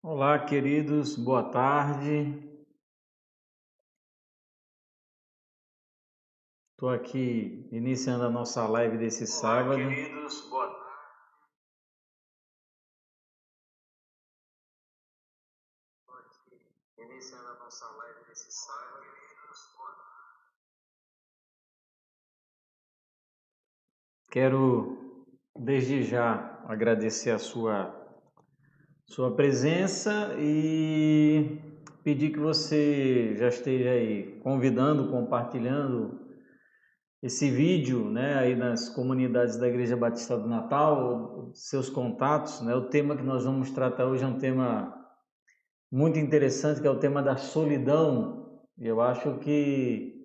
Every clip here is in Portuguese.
Olá, queridos, boa tarde. Estou aqui iniciando a nossa live desse Olá, sábado. queridos, boa tarde. Estou aqui iniciando a nossa live desse sábado. Queridos, boa tarde. Quero desde já agradecer a sua presença e pedir que você já esteja aí convidando, compartilhando esse vídeo, né, aí nas comunidades da Igreja Batista do Natal, seus contatos, né? O tema que nós vamos tratar hoje é um tema muito interessante, que é o tema da solidão. E eu acho que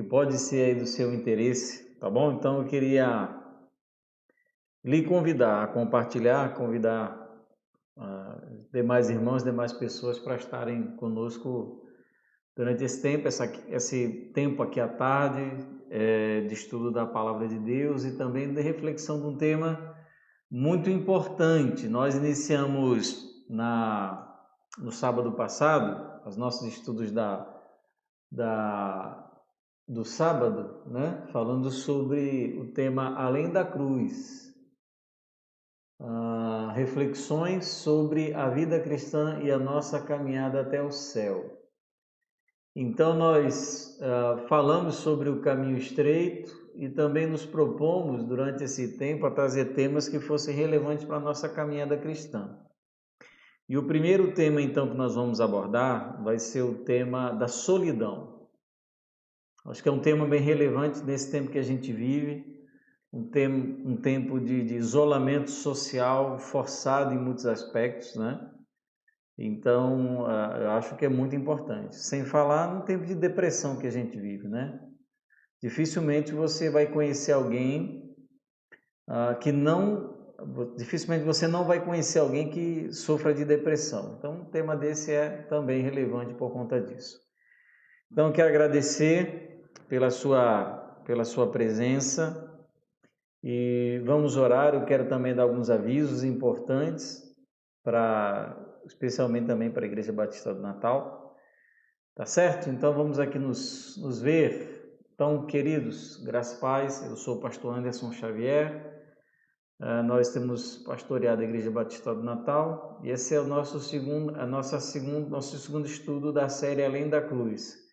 pode ser aí do seu interesse, tá bom? Então eu queria lhe convidar a compartilhar, convidar demais irmãos, demais pessoas para estarem conosco durante esse tempo, esse tempo aqui à tarde, de estudo da Palavra de Deus e também de reflexão de um tema muito importante. Nós iniciamos no sábado passado os nossos estudos da, do sábado, né? Falando sobre o tema Além da Cruz, reflexões sobre a vida cristã e a nossa caminhada até o céu. Então, nós falamos sobre o caminho estreito e também nos propomos, durante esse tempo, a trazer temas que fossem relevantes para a nossa caminhada cristã. E o primeiro tema, então, que nós vamos abordar vai ser o tema da solidão. Acho que é um tema bem relevante nesse tempo que a gente vive, um tempo de isolamento social forçado em muitos aspectos, né? Então, eu acho que é muito importante. Sem falar no tempo de depressão que a gente vive, né? Dificilmente você vai conhecer alguém que não. Dificilmente você não vai conhecer alguém que sofra de depressão. Então, um tema desse é também relevante por conta disso. Então, quero agradecer pela sua presença e vamos orar. Eu quero também dar alguns avisos importantes, especialmente também para a Igreja Batista do Natal. Tá certo? Então vamos aqui nos ver. Então, queridos, graças e paz, eu sou o pastor Anderson Xavier. Nós temos pastoreado a Igreja Batista do Natal e esse é o nosso segundo estudo da série Além da Cruz.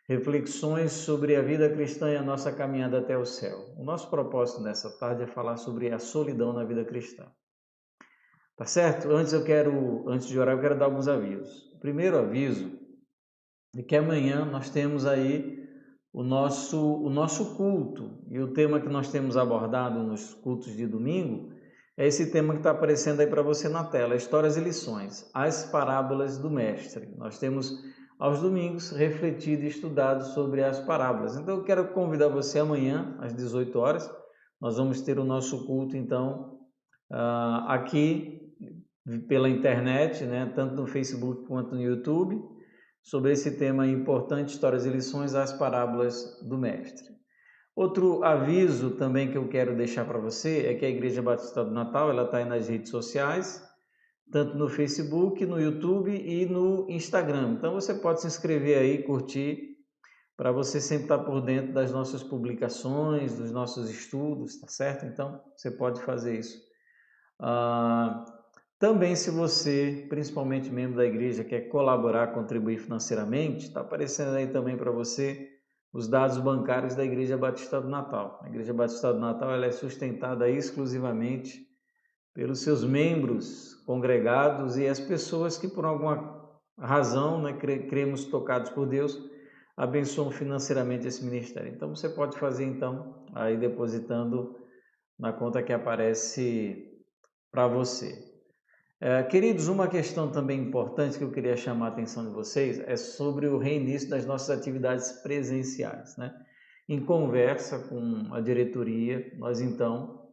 Reflexões sobre a vida cristã e a nossa caminhada até o céu. O nosso propósito nessa tarde é falar sobre a solidão na vida cristã. Tá certo? Antes de orar, eu quero dar alguns avisos. O primeiro aviso é que amanhã nós temos aí o nosso culto. E o tema que nós temos abordado nos cultos de domingo é esse tema que está aparecendo aí para você na tela: Histórias e Lições, as parábolas do Mestre. Nós temos aos domingos refletido e estudado sobre as parábolas. Então eu quero convidar você amanhã às 18 horas. Nós vamos ter o nosso culto então aqui pela internet, né, tanto no Facebook quanto no YouTube, sobre esse tema importante, Histórias e Lições, as parábolas do Mestre. Outro aviso também que eu quero deixar para você é que a Igreja Batista do Natal ela está aí nas redes sociais, tanto no Facebook, no YouTube e no Instagram. Então você pode se inscrever aí, curtir, para você sempre estar por dentro das nossas publicações, dos nossos estudos, tá certo? Então você pode fazer isso. Também, se você, principalmente membro da igreja, quer colaborar, contribuir financeiramente, está aparecendo aí também para você os dados bancários da Igreja Batista do Natal. A Igreja Batista do Natal ela é sustentada exclusivamente pelos seus membros congregados e as pessoas que, por alguma razão, né, cremos tocados por Deus, abençoam financeiramente esse ministério. Então, você pode fazer, então, aí depositando na conta que aparece para você. Queridos, uma questão também importante que eu queria chamar a atenção de vocês é sobre o reinício das nossas atividades presenciais, né? Em conversa com a diretoria, nós então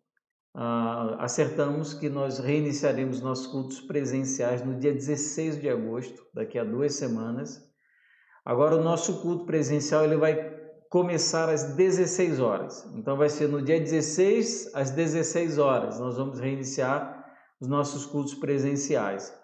acertamos que nós reiniciaremos nossos cultos presenciais no dia 16 de agosto, daqui a 2 semanas. Agora, o nosso culto presencial ele vai começar às 16 horas. Então, vai ser no dia 16 às 16 horas. Nós vamos reiniciar os nossos cultos presenciais.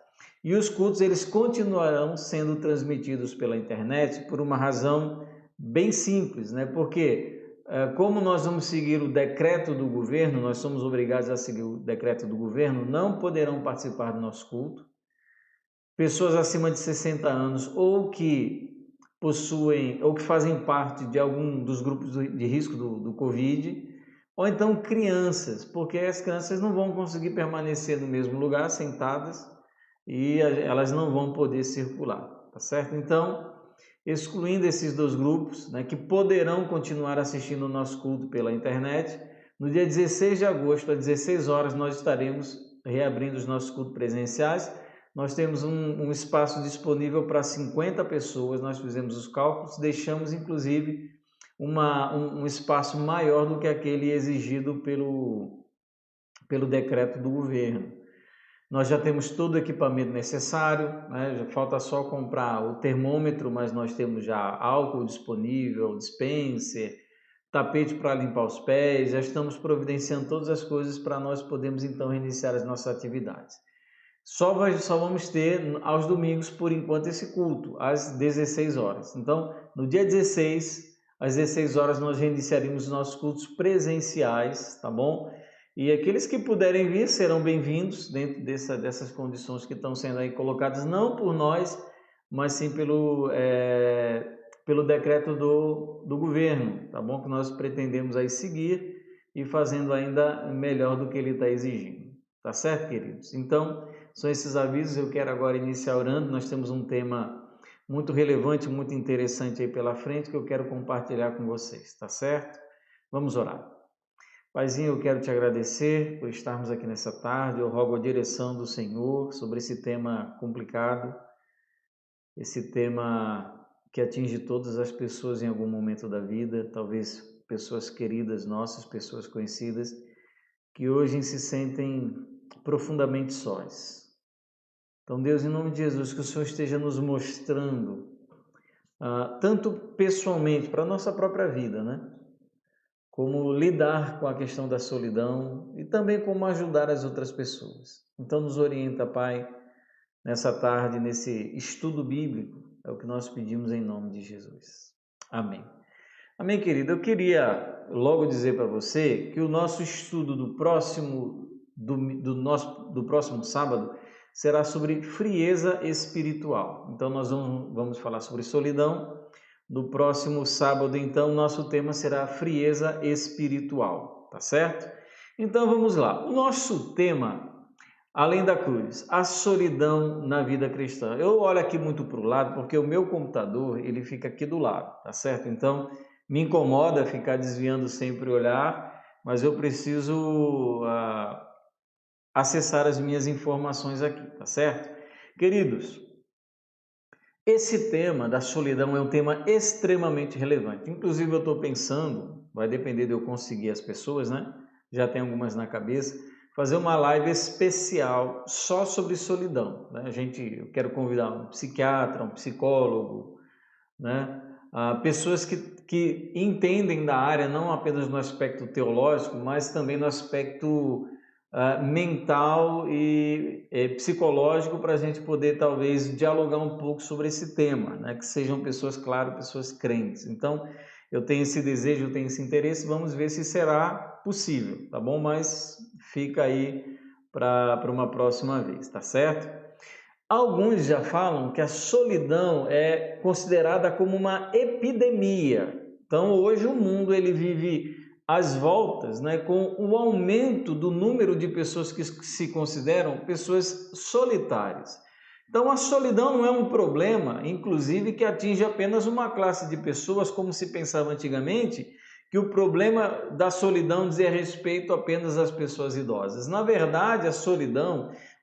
E os cultos eles continuarão sendo transmitidos pela internet por uma razão bem simples, né? Porque como nós vamos seguir o decreto do governo, nós somos obrigados a seguir o decreto do governo, não poderão participar do nosso culto pessoas acima de 60 anos ou que possuem ou que fazem parte de algum dos grupos de risco do Covid, ou então crianças, porque as crianças não vão conseguir permanecer no mesmo lugar sentadas e elas não vão poder circular, tá certo? Então, excluindo esses dois grupos, né, que poderão continuar assistindo o nosso culto pela internet, no dia 16 de agosto, às 16 horas, nós estaremos reabrindo os nossos cultos presenciais. Nós temos um espaço disponível para 50 pessoas, nós fizemos os cálculos, deixamos inclusive um espaço maior do que aquele exigido pelo decreto do governo. Nós já temos todo o equipamento necessário, né? Já falta só comprar o termômetro, mas nós temos já álcool disponível, dispenser, tapete para limpar os pés, já estamos providenciando todas as coisas para nós podermos então reiniciar as nossas atividades. Só vamos ter aos domingos, por enquanto, esse culto, às 16 horas. Então, no dia 16, às 16 horas, nós reiniciaremos os nossos cultos presenciais, tá bom? E aqueles que puderem vir serão bem-vindos dentro dessas condições que estão sendo aí colocadas, não por nós, mas sim pelo decreto do governo, tá bom? Que nós pretendemos aí seguir e fazendo ainda melhor do que ele está exigindo. Tá certo, queridos? Então, são esses avisos. Eu quero agora iniciar orando. Nós temos um tema muito relevante, muito interessante aí pela frente que eu quero compartilhar com vocês, tá certo? Vamos orar. Paizinho, eu quero te agradecer por estarmos aqui nessa tarde. Eu rogo a direção do Senhor sobre esse tema complicado, esse tema que atinge todas as pessoas em algum momento da vida, talvez pessoas queridas nossas, pessoas conhecidas, que hoje se sentem profundamente sós. Então, Deus, em nome de Jesus, que o Senhor esteja nos mostrando, tanto pessoalmente, para a nossa própria vida, né? Como lidar com a questão da solidão e também como ajudar as outras pessoas. Então, nos orienta, Pai, nessa tarde, nesse estudo bíblico, é o que nós pedimos em nome de Jesus. Amém. Amém, querido. Eu queria logo dizer para você que o nosso estudo do próximo sábado será sobre frieza espiritual. Então, nós vamos falar sobre solidão. No próximo sábado, então, nosso tema será frieza espiritual, tá certo? Então, vamos lá. O nosso tema, além da cruz, a solidão na vida cristã. Eu olho aqui muito para o lado, porque o meu computador, ele fica aqui do lado, tá certo? Então, me incomoda ficar desviando sempre o olhar, mas eu preciso acessar as minhas informações aqui, tá certo? Queridos, esse tema da solidão é um tema extremamente relevante. Inclusive, eu estou pensando, vai depender de eu conseguir as pessoas, né? Já tem algumas na cabeça, fazer uma live especial só sobre solidão, né? Eu quero convidar um psiquiatra, um psicólogo, né? Pessoas que entendem da área, não apenas no aspecto teológico, mas também no aspecto mental e psicológico, para a gente poder talvez dialogar um pouco sobre esse tema, né? Que sejam pessoas, claro, pessoas crentes. Então, eu tenho esse desejo, eu tenho esse interesse, vamos ver se será possível, tá bom? Mas fica aí para uma próxima vez, tá certo? Alguns já falam que a solidão é considerada como uma epidemia. Então, hoje o mundo ele vive às voltas, né, com o aumento do número de pessoas que se consideram pessoas solitárias. Então, a solidão não é um problema, inclusive, que atinge apenas uma classe de pessoas, como se pensava antigamente, que o problema da solidão dizia respeito apenas às pessoas idosas. Na verdade,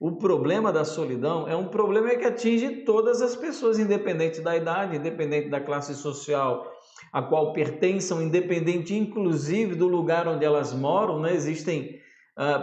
o problema da solidão é um problema que atinge todas as pessoas, independente da idade, independente da classe social a qual pertençam, independente inclusive do lugar onde elas moram, né? Existem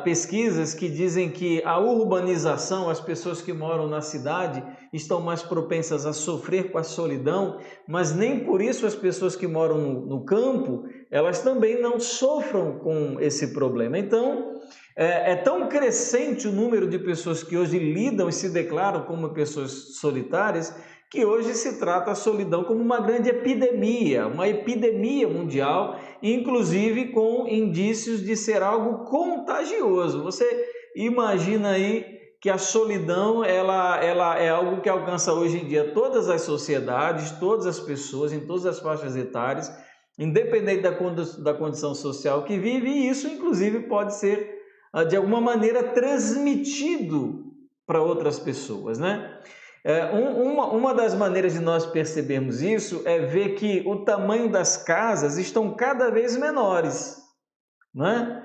pesquisas que dizem que a urbanização, as pessoas que moram na cidade estão mais propensas a sofrer com a solidão, mas nem por isso as pessoas que moram no campo, elas também não sofram com esse problema. Então, é tão crescente o número de pessoas que hoje lidam e se declaram como pessoas solitárias, que hoje se trata a solidão como uma grande epidemia, uma epidemia mundial, inclusive com indícios de ser algo contagioso. Você imagina aí que a solidão ela é algo que alcança hoje em dia todas as sociedades, todas as pessoas, em todas as faixas etárias, independente da condição social que vive, e isso inclusive pode ser de alguma maneira transmitido para outras pessoas, né? Uma das maneiras de nós percebermos isso é ver que o tamanho das casas estão cada vez menores, né?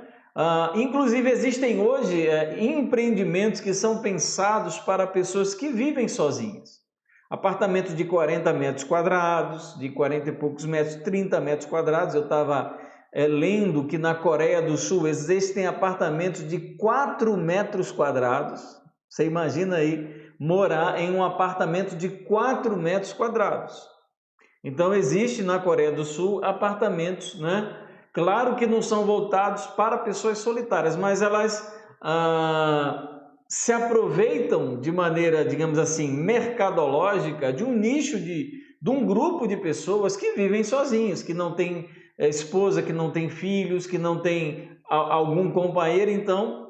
Inclusive existem hoje empreendimentos que são pensados para pessoas que vivem sozinhas. Apartamentos de 40 metros quadrados, de 40 e poucos metros, 30 metros quadrados. Eu estava lendo que na Coreia do Sul existem apartamentos de 4 metros quadrados. Você imagina aí morar em um apartamento de 4 metros quadrados. Então existe na Coreia do Sul apartamentos, né? Claro que não são voltados para pessoas solitárias, mas elas se aproveitam de maneira, digamos assim, mercadológica de um nicho de um grupo de pessoas que vivem sozinhos, que não tem esposa, que não tem filhos, que não tem algum companheiro. Então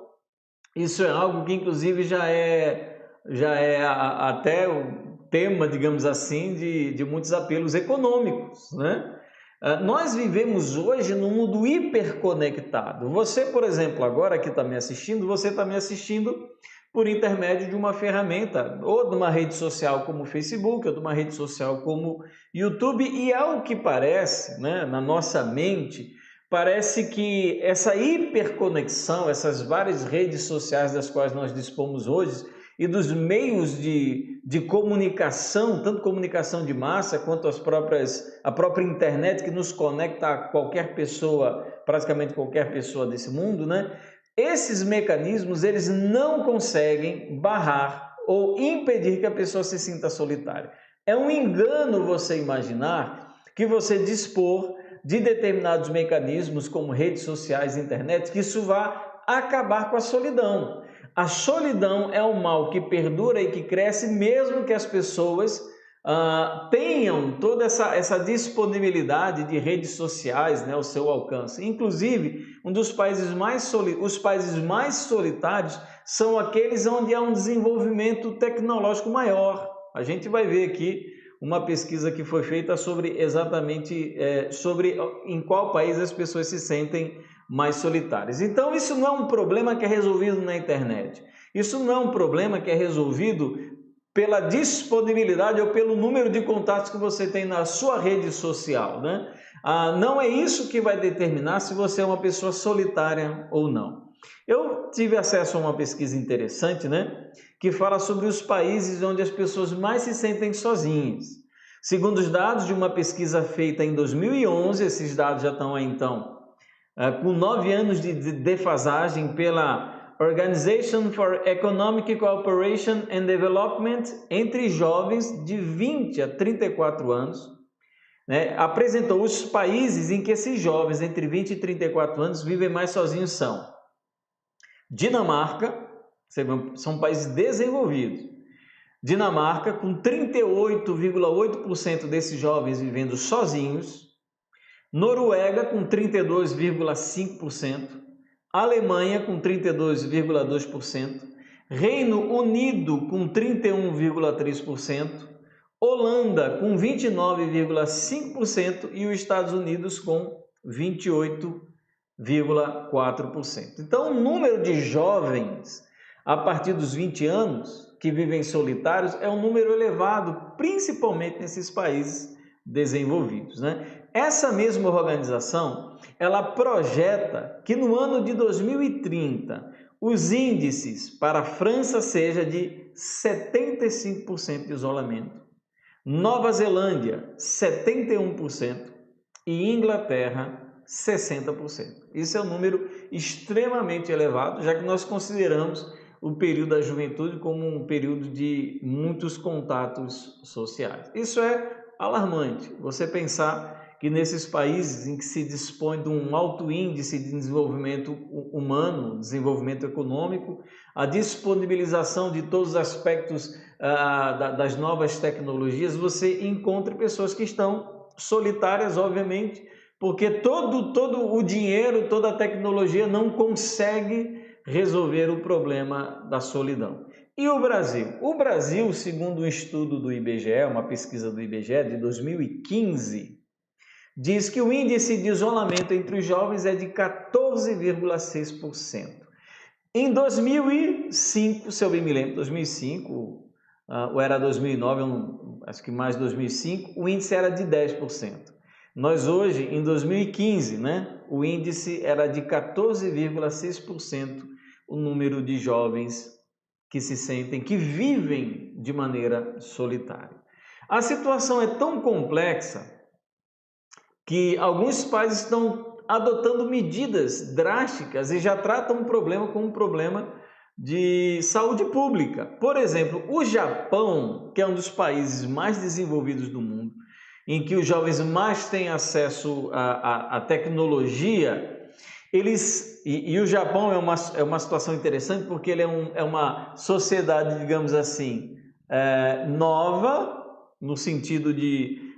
isso é algo que inclusive já é até o tema, digamos assim, de muitos apelos econômicos, né? Nós vivemos hoje num mundo hiperconectado. Você, por exemplo, agora que está me assistindo, você está me assistindo por intermédio de uma ferramenta, ou de uma rede social como o Facebook, ou de uma rede social como o YouTube, e ao que parece, né, na nossa mente, parece que essa hiperconexão, essas várias redes sociais das quais nós dispomos hoje e dos meios de comunicação, tanto comunicação de massa quanto a própria internet que nos conecta a qualquer pessoa, praticamente qualquer pessoa desse mundo, né? Esses mecanismos, eles não conseguem barrar ou impedir que a pessoa se sinta solitária. É um engano você imaginar que você dispor de determinados mecanismos como redes sociais, internet, que isso vai acabar com a solidão. A solidão é um mal que perdura e que cresce mesmo que as pessoas tenham toda essa disponibilidade de redes sociais, né, ao seu alcance. Inclusive, os países mais solitários são aqueles onde há um desenvolvimento tecnológico maior. A gente vai ver aqui uma pesquisa que foi feita sobre exatamente sobre em qual país as pessoas se sentem mais solitárias. Então, isso não é um problema que é resolvido na internet. Isso não é um problema que é resolvido pela disponibilidade ou pelo número de contatos que você tem na sua rede social, né? Não é isso que vai determinar se você é uma pessoa solitária ou não. Eu tive acesso a uma pesquisa interessante, né, que fala sobre os países onde as pessoas mais se sentem sozinhas. Segundo os dados de uma pesquisa feita em 2011, esses dados já estão aí então com 9 anos de defasagem pela Organization for Economic Cooperation and Development, entre jovens de 20 a 34 anos, né, apresentou os países em que esses jovens entre 20 e 34 anos vivem mais sozinhos são Dinamarca, são países desenvolvidos. Dinamarca, com 38,8% desses jovens vivendo sozinhos. Noruega, com 32,5%. Alemanha, com 32,2%. Reino Unido, com 31,3%. Holanda, com 29,5%. E os Estados Unidos, com 28,4%. Então, o número de jovens a partir dos 20 anos que vivem solitários é um número elevado, principalmente nesses países desenvolvidos, né? Essa mesma organização, ela projeta que no ano de 2030 os índices para a França seja de 75% de isolamento, Nova Zelândia 71% e Inglaterra 60%. Isso é o número ser extremamente elevado, já que nós consideramos o período da juventude como um período de muitos contatos sociais. Isso é alarmante, você pensar que nesses países em que se dispõe de um alto índice de desenvolvimento humano, desenvolvimento econômico, a disponibilização de todos os aspectos das novas tecnologias, você encontra pessoas que estão solitárias, obviamente, porque todo o dinheiro, toda a tecnologia não consegue resolver o problema da solidão. E o Brasil? O Brasil, segundo um estudo do IBGE, uma pesquisa do IBGE de 2015, diz que o índice de isolamento entre os jovens é de 14,6%. Em 2005, se eu bem me lembro, 2005, ou era 2009, acho que mais 2005, o índice era de 10%. Nós hoje, em 2015, o índice era de 14,6%, o número de jovens que se sentem, que vivem de maneira solitária. A situação é tão complexa que alguns pais estão adotando medidas drásticas e já tratam o problema como um problema de saúde pública. Por exemplo, o Japão, que é um dos países mais desenvolvidos do mundo, em que os jovens mais têm acesso à tecnologia, e o Japão é uma situação interessante porque ele é uma sociedade, digamos assim, nova, no sentido de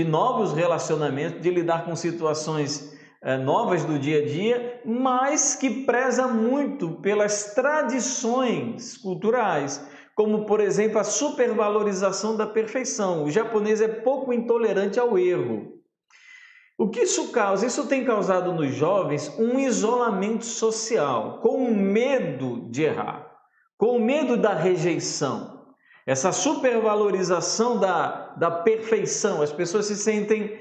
novos relacionamentos, de lidar com situações novas do dia a dia, mas que preza muito pelas tradições culturais, como, por exemplo, a supervalorização da perfeição. O japonês é pouco intolerante ao erro. O que isso causa? Isso tem causado nos jovens um isolamento social, com medo de errar, com medo da rejeição. Essa supervalorização da perfeição, as pessoas se sentem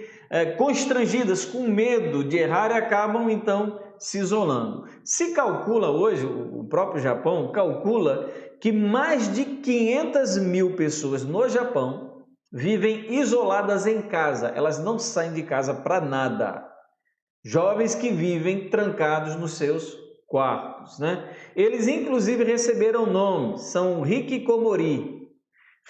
constrangidas, com medo de errar e acabam então se isolando. Se calcula hoje, o próprio Japão calcula que mais de 500 mil pessoas no Japão vivem isoladas em casa, elas não saem de casa para nada. Jovens que vivem trancados nos seus quartos, Eles inclusive receberam nomes, são hikikomori.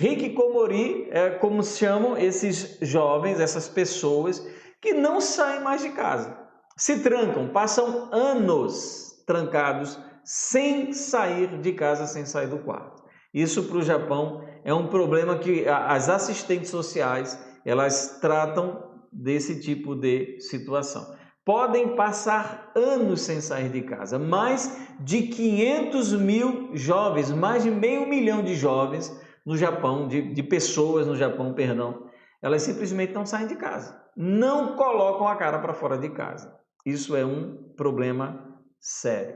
Hikikomori é como se chamam esses jovens, essas pessoas que não saem mais de casa. Se trancam, passam anos trancados sem sair de casa, sem sair do quarto. Isso para o Japão é um problema que as assistentes sociais, elas tratam desse tipo de situação. Podem passar anos sem sair de casa. Mais de 500 mil jovens, mais de 500 mil de jovens no Japão, de pessoas no Japão, perdão, elas simplesmente não saem de casa. Não colocam a cara para fora de casa. Isso é um problema sério.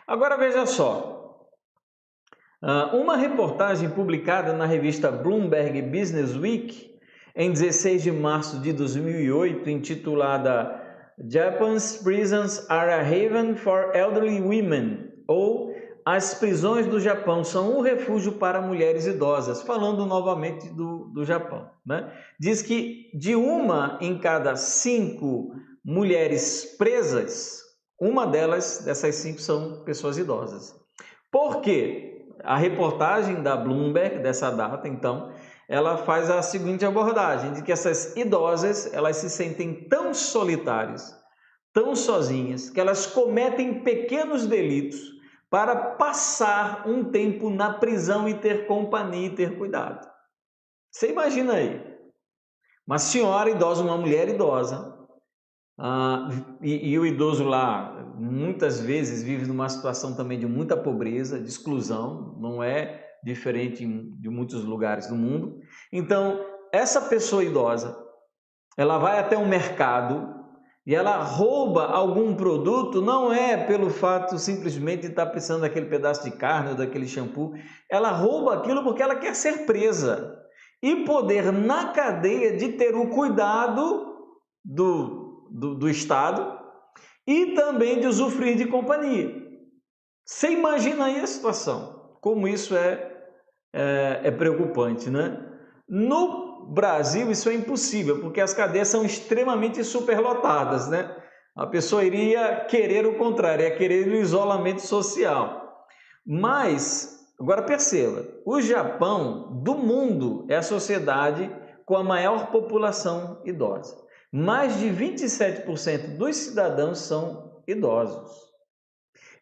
Agora veja só. Uma reportagem publicada na revista Bloomberg Business Week em 16 de março de 2008, intitulada Japan's Prisons are a Haven for Elderly Women, ou As prisões do Japão são um refúgio para mulheres idosas, falando novamente do Japão. Diz que de 1 em cada 5 mulheres presas, uma dessas 5 são pessoas idosas. Por quê? A reportagem da Bloomberg, dessa data, então, ela faz a seguinte abordagem, de que essas idosas, elas se sentem tão solitárias, tão sozinhas, que elas cometem pequenos delitos para passar um tempo na prisão e ter companhia e ter cuidado. Você imagina aí, uma senhora idosa, uma mulher idosa, e o idoso lá, muitas vezes, vive numa situação também de muita pobreza, de exclusão, não é diferente de muitos lugares do mundo. Então, essa pessoa idosa, ela vai até um mercado e ela rouba algum produto, não é pelo fato simplesmente de estar precisando daquele pedaço de carne ou daquele shampoo, ela rouba aquilo porque ela quer ser presa e poder, na cadeia, de ter o cuidado do Estado e também de usufruir de companhia. Você imagina aí a situação, como isso é preocupante, No Brasil isso é impossível, porque as cadeias são extremamente superlotadas, A pessoa iria querer o contrário, ia querer o isolamento social. Mas, agora perceba, o Japão do mundo é a sociedade com a maior população idosa. Mais de 27% dos cidadãos são idosos.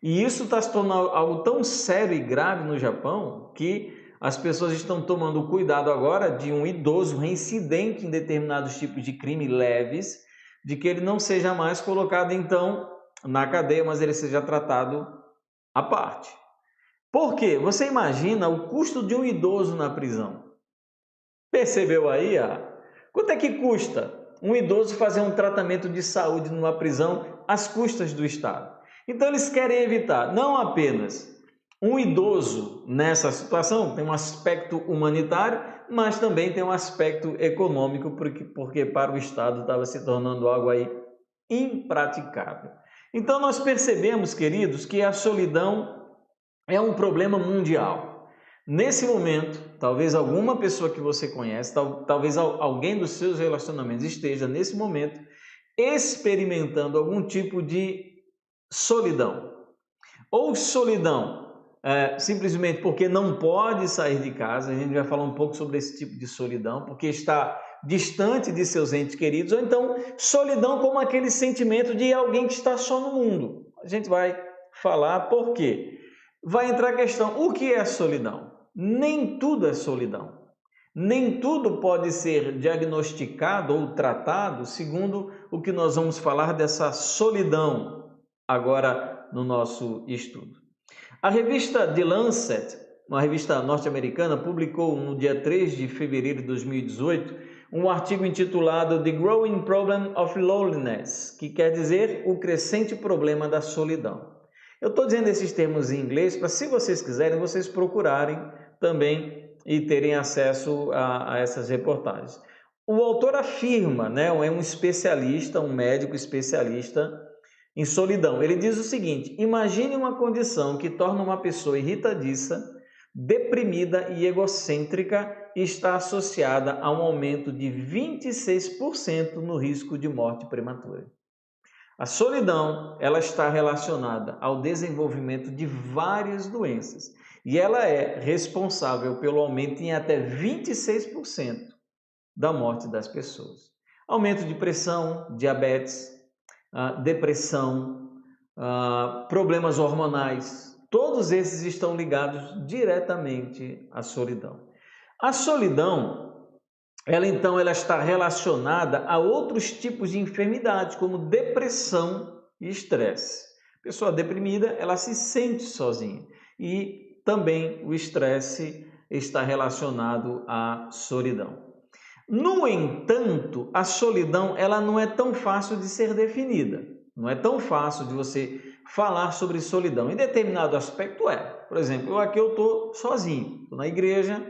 E isso está se tornando algo tão sério e grave no Japão que as pessoas estão tomando cuidado agora de um idoso reincidente em determinados tipos de crime leves, de que ele não seja mais colocado então na cadeia, mas ele seja tratado à parte. Por quê? Você imagina o custo de um idoso na prisão. Percebeu aí? Quanto é que custa um idoso fazer um tratamento de saúde numa prisão às custas do Estado? Então eles querem evitar não apenas um idoso nessa situação, tem um aspecto humanitário, mas também tem um aspecto econômico, porque para o Estado estava se tornando algo aí impraticável. Então nós percebemos, queridos, que a solidão é um problema mundial. Nesse momento, talvez alguma pessoa que você conhece, talvez alguém dos seus relacionamentos esteja nesse momento experimentando algum tipo de solidão. Ou solidão simplesmente porque não pode sair de casa, a gente vai falar um pouco sobre esse tipo de solidão, porque está distante de seus entes queridos, ou então solidão como aquele sentimento de alguém que está só no mundo. A gente vai falar por quê. Vai entrar a questão, o que é solidão? Nem tudo é solidão. Nem tudo pode ser diagnosticado ou tratado segundo o que nós vamos falar dessa solidão agora no nosso estudo. A revista The Lancet, uma revista norte-americana, publicou no dia 3 de fevereiro de 2018 um artigo intitulado The Growing Problem of Loneliness, que quer dizer o crescente problema da solidão. Eu estou dizendo esses termos em inglês para, se vocês quiserem, vocês procurarem também e terem acesso a essas reportagens. O autor afirma, é um especialista, um médico especialista em solidão. Ele diz o seguinte: imagine uma condição que torna uma pessoa irritadiça, deprimida e egocêntrica e está associada a um aumento de 26% no risco de morte prematura. A solidão, ela está relacionada ao desenvolvimento de várias doenças e ela é responsável pelo aumento em até 26% da morte das pessoas. Aumento de pressão, diabetes, depressão, problemas hormonais, todos esses estão ligados diretamente à solidão. A solidão, ela está relacionada a outros tipos de enfermidades, como depressão e estresse. A pessoa deprimida, ela se sente sozinha e também o estresse está relacionado à solidão. No entanto, a solidão ela não é tão fácil de ser definida. Não é tão fácil de você falar sobre solidão. Em determinado aspecto é. Por exemplo, eu estou sozinho. Estou na igreja,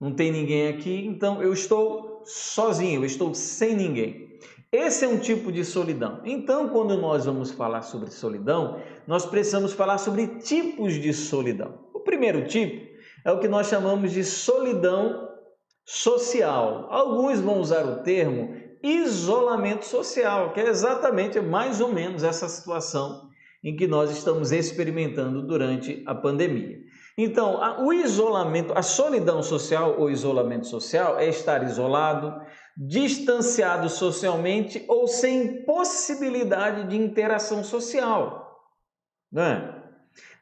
não tem ninguém aqui, então eu estou sozinho, eu estou sem ninguém. Esse é um tipo de solidão. Então, quando nós vamos falar sobre solidão, nós precisamos falar sobre tipos de solidão. O primeiro tipo é o que nós chamamos de solidão social. Alguns vão usar o termo isolamento social, que é exatamente mais ou menos essa situação em que nós estamos experimentando durante a pandemia. Então, o isolamento, a solidão social ou isolamento social é estar isolado, distanciado socialmente ou sem possibilidade de interação social.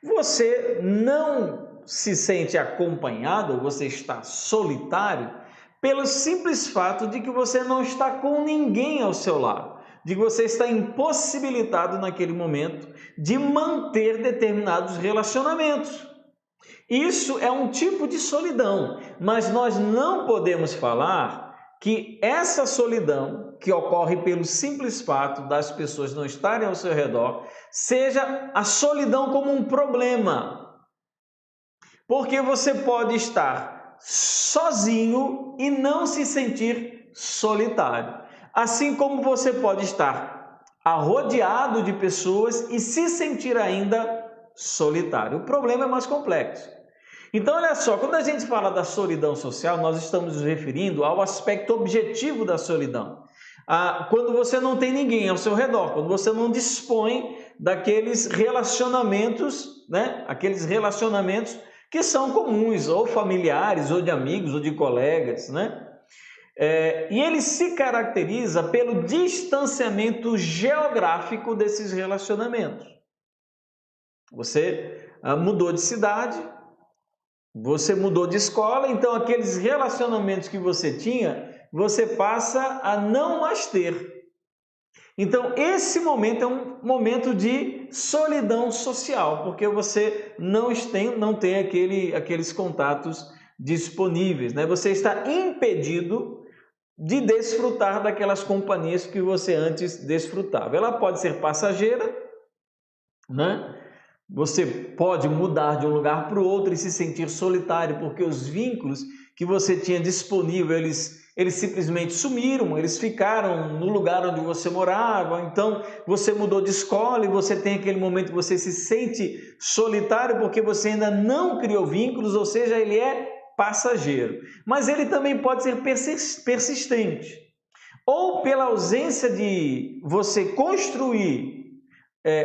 Você não se sente acompanhado, ou você está solitário, pelo simples fato de que você não está com ninguém ao seu lado, de que você está impossibilitado naquele momento de manter determinados relacionamentos. Isso é um tipo de solidão, mas nós não podemos falar que essa solidão, que ocorre pelo simples fato das pessoas não estarem ao seu redor, seja a solidão como um problema. Porque você pode estar sozinho e não se sentir solitário. Assim como você pode estar rodeado de pessoas e se sentir ainda solitário. O problema é mais complexo. Então, olha só, quando a gente fala da solidão social, nós estamos nos referindo ao aspecto objetivo da solidão. quando você não tem ninguém ao seu redor, quando você não dispõe daqueles relacionamentos, né? Aqueles relacionamentos que são comuns, ou familiares, ou de amigos, ou de colegas, né? E ele se caracteriza pelo distanciamento geográfico desses relacionamentos. Você mudou de cidade, você mudou de escola, então aqueles relacionamentos que você tinha, você passa a não mais ter. Então esse momento é um momento de solidão social, porque você não tem aqueles contatos disponíveis, né? Você está impedido de desfrutar daquelas companhias que você antes desfrutava. Ela pode ser passageira, né? Você pode mudar de um lugar para o outro e se sentir solitário, porque os vínculos que você tinha disponível, eles simplesmente sumiram, eles ficaram no lugar onde você morava. Então, você mudou de escola e você tem aquele momento que você se sente solitário porque você ainda não criou vínculos, ou seja, ele é passageiro. Mas ele também pode ser persistente, ou pela ausência de você construir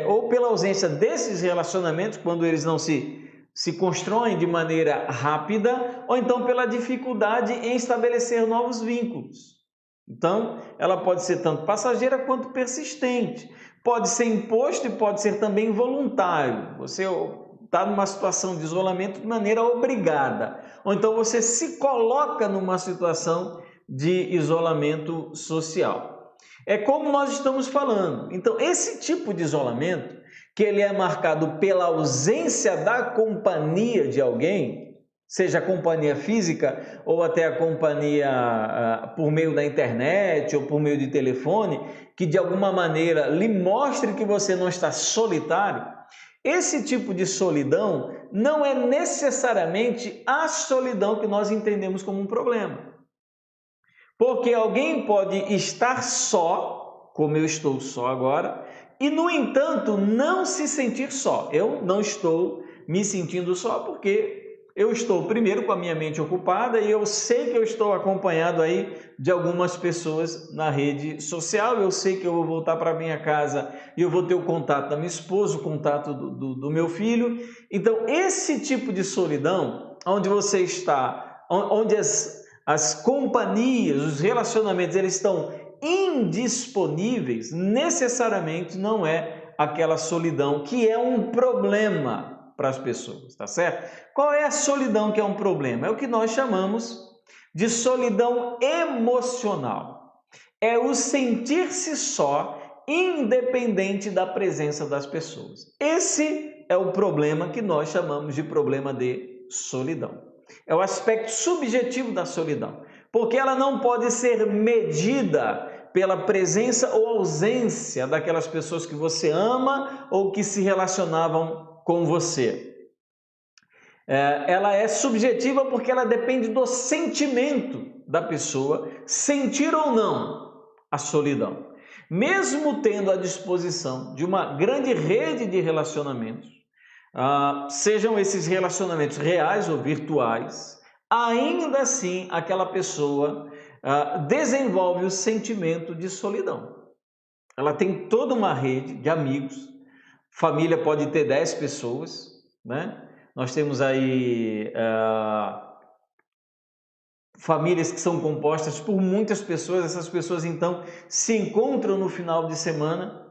ou pela ausência desses relacionamentos, quando eles não se constroem de maneira rápida, ou então pela dificuldade em estabelecer novos vínculos. Então, ela pode ser tanto passageira quanto persistente. Pode ser imposto e pode ser também voluntário. Você está numa situação de isolamento de maneira obrigada, ou então você se coloca numa situação de isolamento social. É como nós estamos falando. Então, esse tipo de isolamento, que ele é marcado pela ausência da companhia de alguém, seja a companhia física ou até a companhia por meio da internet ou por meio de telefone, que de alguma maneira lhe mostre que você não está solitário, esse tipo de solidão não é necessariamente a solidão que nós entendemos como um problema. Porque alguém pode estar só, como eu estou só agora, e no entanto não se sentir só. Eu não estou me sentindo só porque eu estou primeiro com a minha mente ocupada e eu sei que eu estou acompanhado aí de algumas pessoas na rede social. Eu sei que eu vou voltar para minha casa e eu vou ter o contato da minha esposa, o contato do meu filho. Então esse tipo de solidão, onde você está, onde as companhias, os relacionamentos, eles estão indisponíveis, necessariamente não é aquela solidão que é um problema para as pessoas, tá certo? Qual é a solidão que é um problema? É o que nós chamamos de solidão emocional. É o sentir-se só, independente da presença das pessoas. Esse é o problema que nós chamamos de problema de solidão. É o aspecto subjetivo da solidão, porque ela não pode ser medida pela presença ou ausência daquelas pessoas que você ama ou que se relacionavam com você. Ela é subjetiva porque ela depende do sentimento da pessoa, sentir ou não a solidão. Mesmo tendo à disposição de uma grande rede de relacionamentos, sejam esses relacionamentos reais ou virtuais, ainda assim aquela pessoa desenvolve o sentimento de solidão. Ela tem toda uma rede de amigos, família pode ter 10 pessoas, né? Nós temos aí famílias que são compostas por muitas pessoas. Essas pessoas então se encontram no final de semana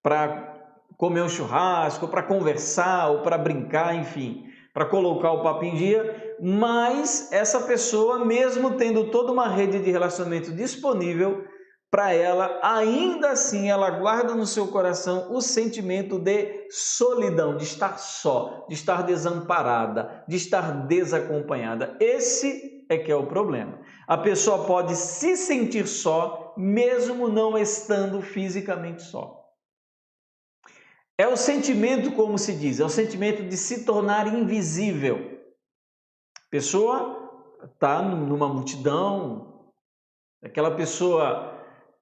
para comer um churrasco, para conversar ou para brincar, enfim, para colocar o papo em dia, mas essa pessoa, mesmo tendo toda uma rede de relacionamento disponível para ela, ainda assim ela guarda no seu coração o sentimento de solidão, de estar só, de estar desamparada, de estar desacompanhada. Esse é que é o problema. A pessoa pode se sentir só, mesmo não estando fisicamente só. É o sentimento, como se diz, é o sentimento de se tornar invisível. A pessoa está numa multidão, aquela pessoa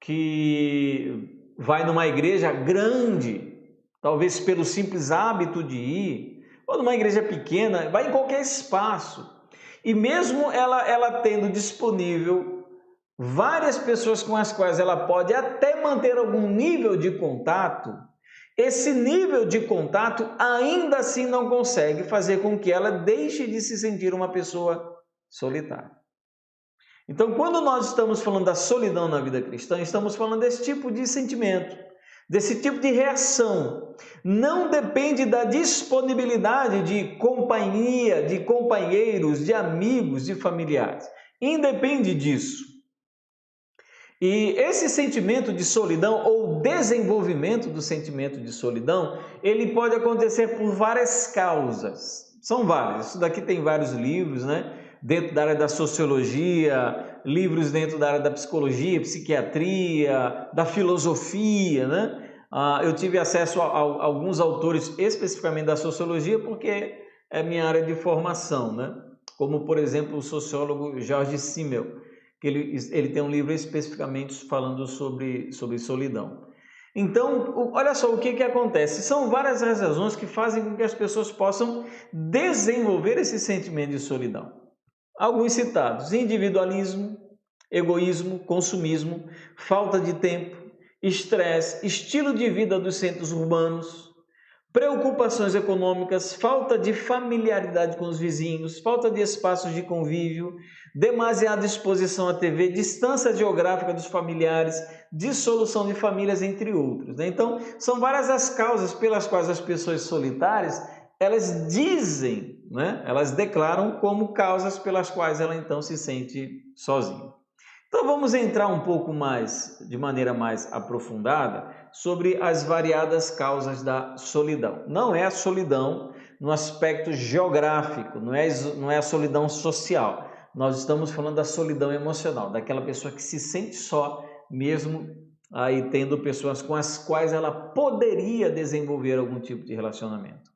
que vai numa igreja grande, talvez pelo simples hábito de ir, ou numa igreja pequena, vai em qualquer espaço. E mesmo ela tendo disponível várias pessoas com as quais ela pode até manter algum nível de contato, esse nível de contato ainda assim não consegue fazer com que ela deixe de se sentir uma pessoa solitária. Então, quando nós estamos falando da solidão na vida cristã, estamos falando desse tipo de sentimento, desse tipo de reação. Não depende da disponibilidade de companhia, de companheiros, de amigos, de familiares. Independe disso. E esse sentimento de solidão ou desenvolvimento do sentimento de solidão, ele pode acontecer por várias causas. São várias. Isso daqui tem vários livros, né? Dentro da área da sociologia, livros dentro da área da psicologia, psiquiatria, da filosofia, né? Eu tive acesso a alguns autores especificamente da sociologia porque é minha área de formação, né? Como, por exemplo, o sociólogo George Simmel, que ele tem um livro especificamente falando sobre solidão. Então, olha só o que acontece. São várias razões que fazem com que as pessoas possam desenvolver esse sentimento de solidão. Alguns citados: individualismo, egoísmo, consumismo, falta de tempo, estresse, estilo de vida dos centros urbanos, preocupações econômicas, falta de familiaridade com os vizinhos, falta de espaços de convívio, demasiada exposição à TV, distância geográfica dos familiares, dissolução de famílias, entre outros. Então, são várias as causas pelas quais as pessoas solitárias, elas dizem, né? Elas declaram como causas pelas quais ela então se sente sozinha. Então vamos entrar um pouco mais, de maneira mais aprofundada, sobre as variadas causas da solidão. Não é a solidão no aspecto geográfico, não é a solidão social. Nós estamos falando da solidão emocional, daquela pessoa que se sente só, mesmo aí tendo pessoas com as quais ela poderia desenvolver algum tipo de relacionamento.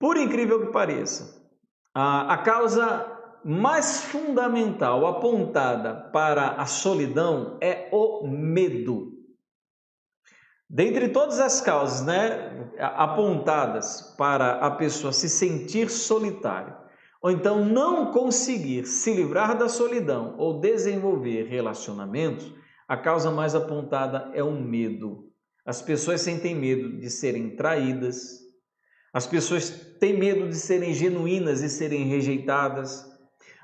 Por incrível que pareça, a causa mais fundamental apontada para a solidão é o medo. Dentre todas as causas, né, apontadas para a pessoa se sentir solitária, ou então não conseguir se livrar da solidão ou desenvolver relacionamentos, a causa mais apontada é o medo. As pessoas sentem medo de serem traídas, as pessoas têm medo de serem genuínas e serem rejeitadas.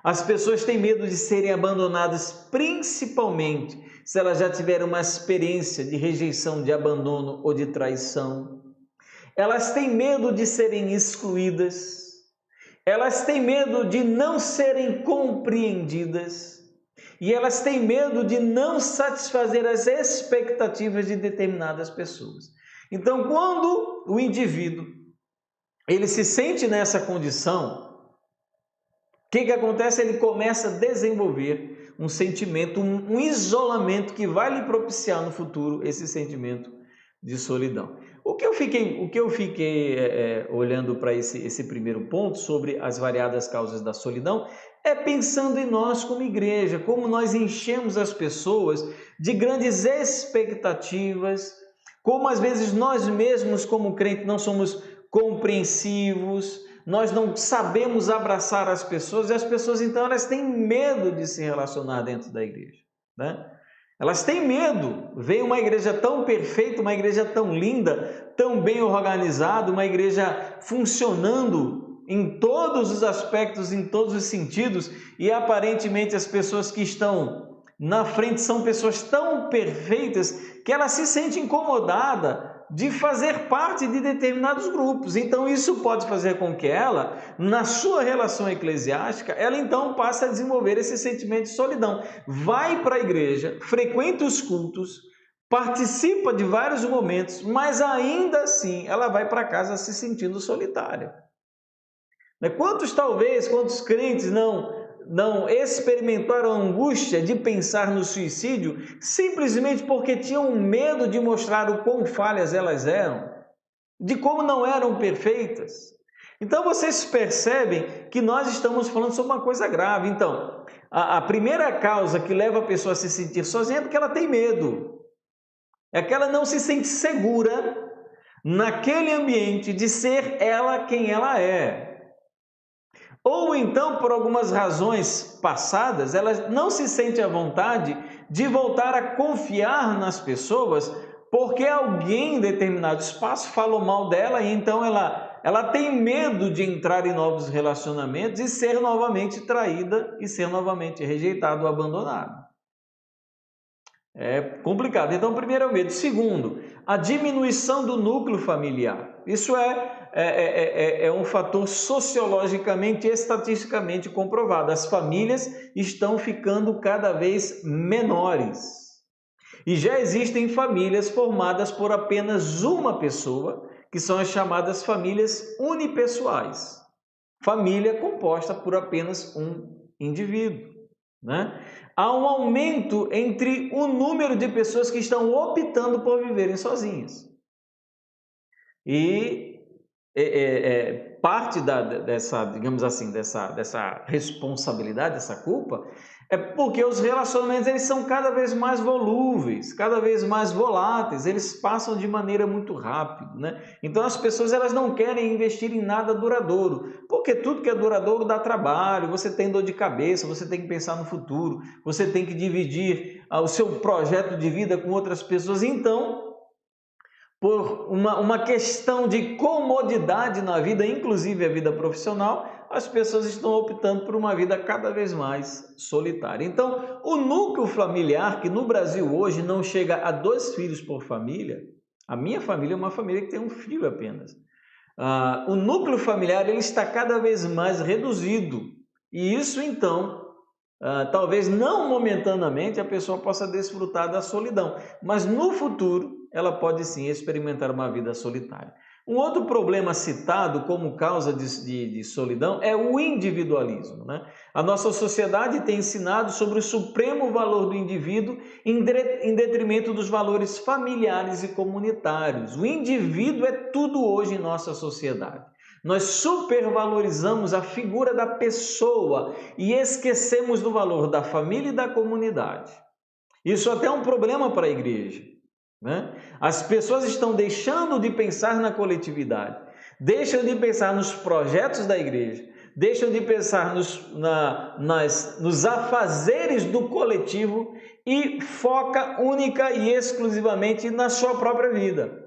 As pessoas têm medo de serem abandonadas, principalmente se elas já tiveram uma experiência de rejeição, de abandono ou de traição. Elas têm medo de serem excluídas. Elas têm medo de não serem compreendidas. E elas têm medo de não satisfazer as expectativas de determinadas pessoas. Então, quando o indivíduo ele se sente nessa condição, o que acontece? Ele começa a desenvolver um sentimento, um isolamento que vai lhe propiciar no futuro esse sentimento de solidão. O que eu fiquei olhando para esse primeiro ponto sobre as variadas causas da solidão é pensando em nós como igreja, como nós enchemos as pessoas de grandes expectativas, como às vezes nós mesmos como crentes não somos compreensivos, nós não sabemos abraçar as pessoas, e as pessoas então elas têm medo de se relacionar dentro da igreja, né? Elas têm medo. Vem uma igreja tão perfeita, uma igreja tão linda, tão bem organizada, uma igreja funcionando em todos os aspectos, em todos os sentidos, e aparentemente as pessoas que estão na frente são pessoas tão perfeitas que ela se sente incomodada de fazer parte de determinados grupos. Então isso pode fazer com que ela, na sua relação eclesiástica, ela então passe a desenvolver esse sentimento de solidão. Vai para a igreja, frequenta os cultos, participa de vários momentos, mas ainda assim ela vai para casa se sentindo solitária. Quantos crentes não experimentaram a angústia de pensar no suicídio simplesmente porque tinham medo de mostrar o quão falhas elas eram, de como não eram perfeitas? Então vocês percebem que nós estamos falando sobre uma coisa grave. Então, a primeira causa que leva a pessoa a se sentir sozinha é porque ela tem medo. É que ela não se sente segura naquele ambiente de ser ela quem ela é. ou então, por algumas razões passadas, ela não se sente à vontade de voltar a confiar nas pessoas, porque alguém em determinado espaço falou mal dela e então ela tem medo de entrar em novos relacionamentos e ser novamente traída e ser novamente rejeitada ou abandonada. É complicado. Então, primeiro é o medo. Segundo, a diminuição do núcleo familiar. Isso é um fator sociologicamente e estatisticamente comprovado. As famílias estão ficando cada vez menores. E já existem famílias formadas por apenas uma pessoa, que são as chamadas famílias unipessoais. Família composta por apenas um indivíduo, né? Há um aumento entre o número de pessoas que estão optando por viverem sozinhas. E parte dessa, digamos assim, dessa responsabilidade, dessa culpa, é porque os relacionamentos eles são cada vez mais volúveis, cada vez mais voláteis, eles passam de maneira muito rápida, né? Então as pessoas elas não querem investir em nada duradouro, porque tudo que é duradouro dá trabalho, você tem dor de cabeça, você tem que pensar no futuro, você tem que dividir o seu projeto de vida com outras pessoas, então por uma questão de comodidade na vida, inclusive a vida profissional, as pessoas estão optando por uma vida cada vez mais solitária. Então, o núcleo familiar, que no Brasil hoje não chega a 2 filhos por família, a minha família é uma família que tem um filho apenas. O núcleo familiar ele está cada vez mais reduzido. E isso, então, talvez não momentaneamente a pessoa possa desfrutar da solidão, mas no futuro ela pode sim experimentar uma vida solitária. Um outro problema citado como causa de solidão é o individualismo, né? A nossa sociedade tem ensinado sobre o supremo valor do indivíduo em detrimento dos valores familiares e comunitários. O indivíduo é tudo hoje em nossa sociedade. Nós supervalorizamos a figura da pessoa e esquecemos do valor da família e da comunidade. Isso até é um problema para a igreja, né? As pessoas estão deixando de pensar na coletividade, deixam de pensar nos projetos da igreja, deixam de pensar nos afazeres do coletivo e foca única e exclusivamente na sua própria vida.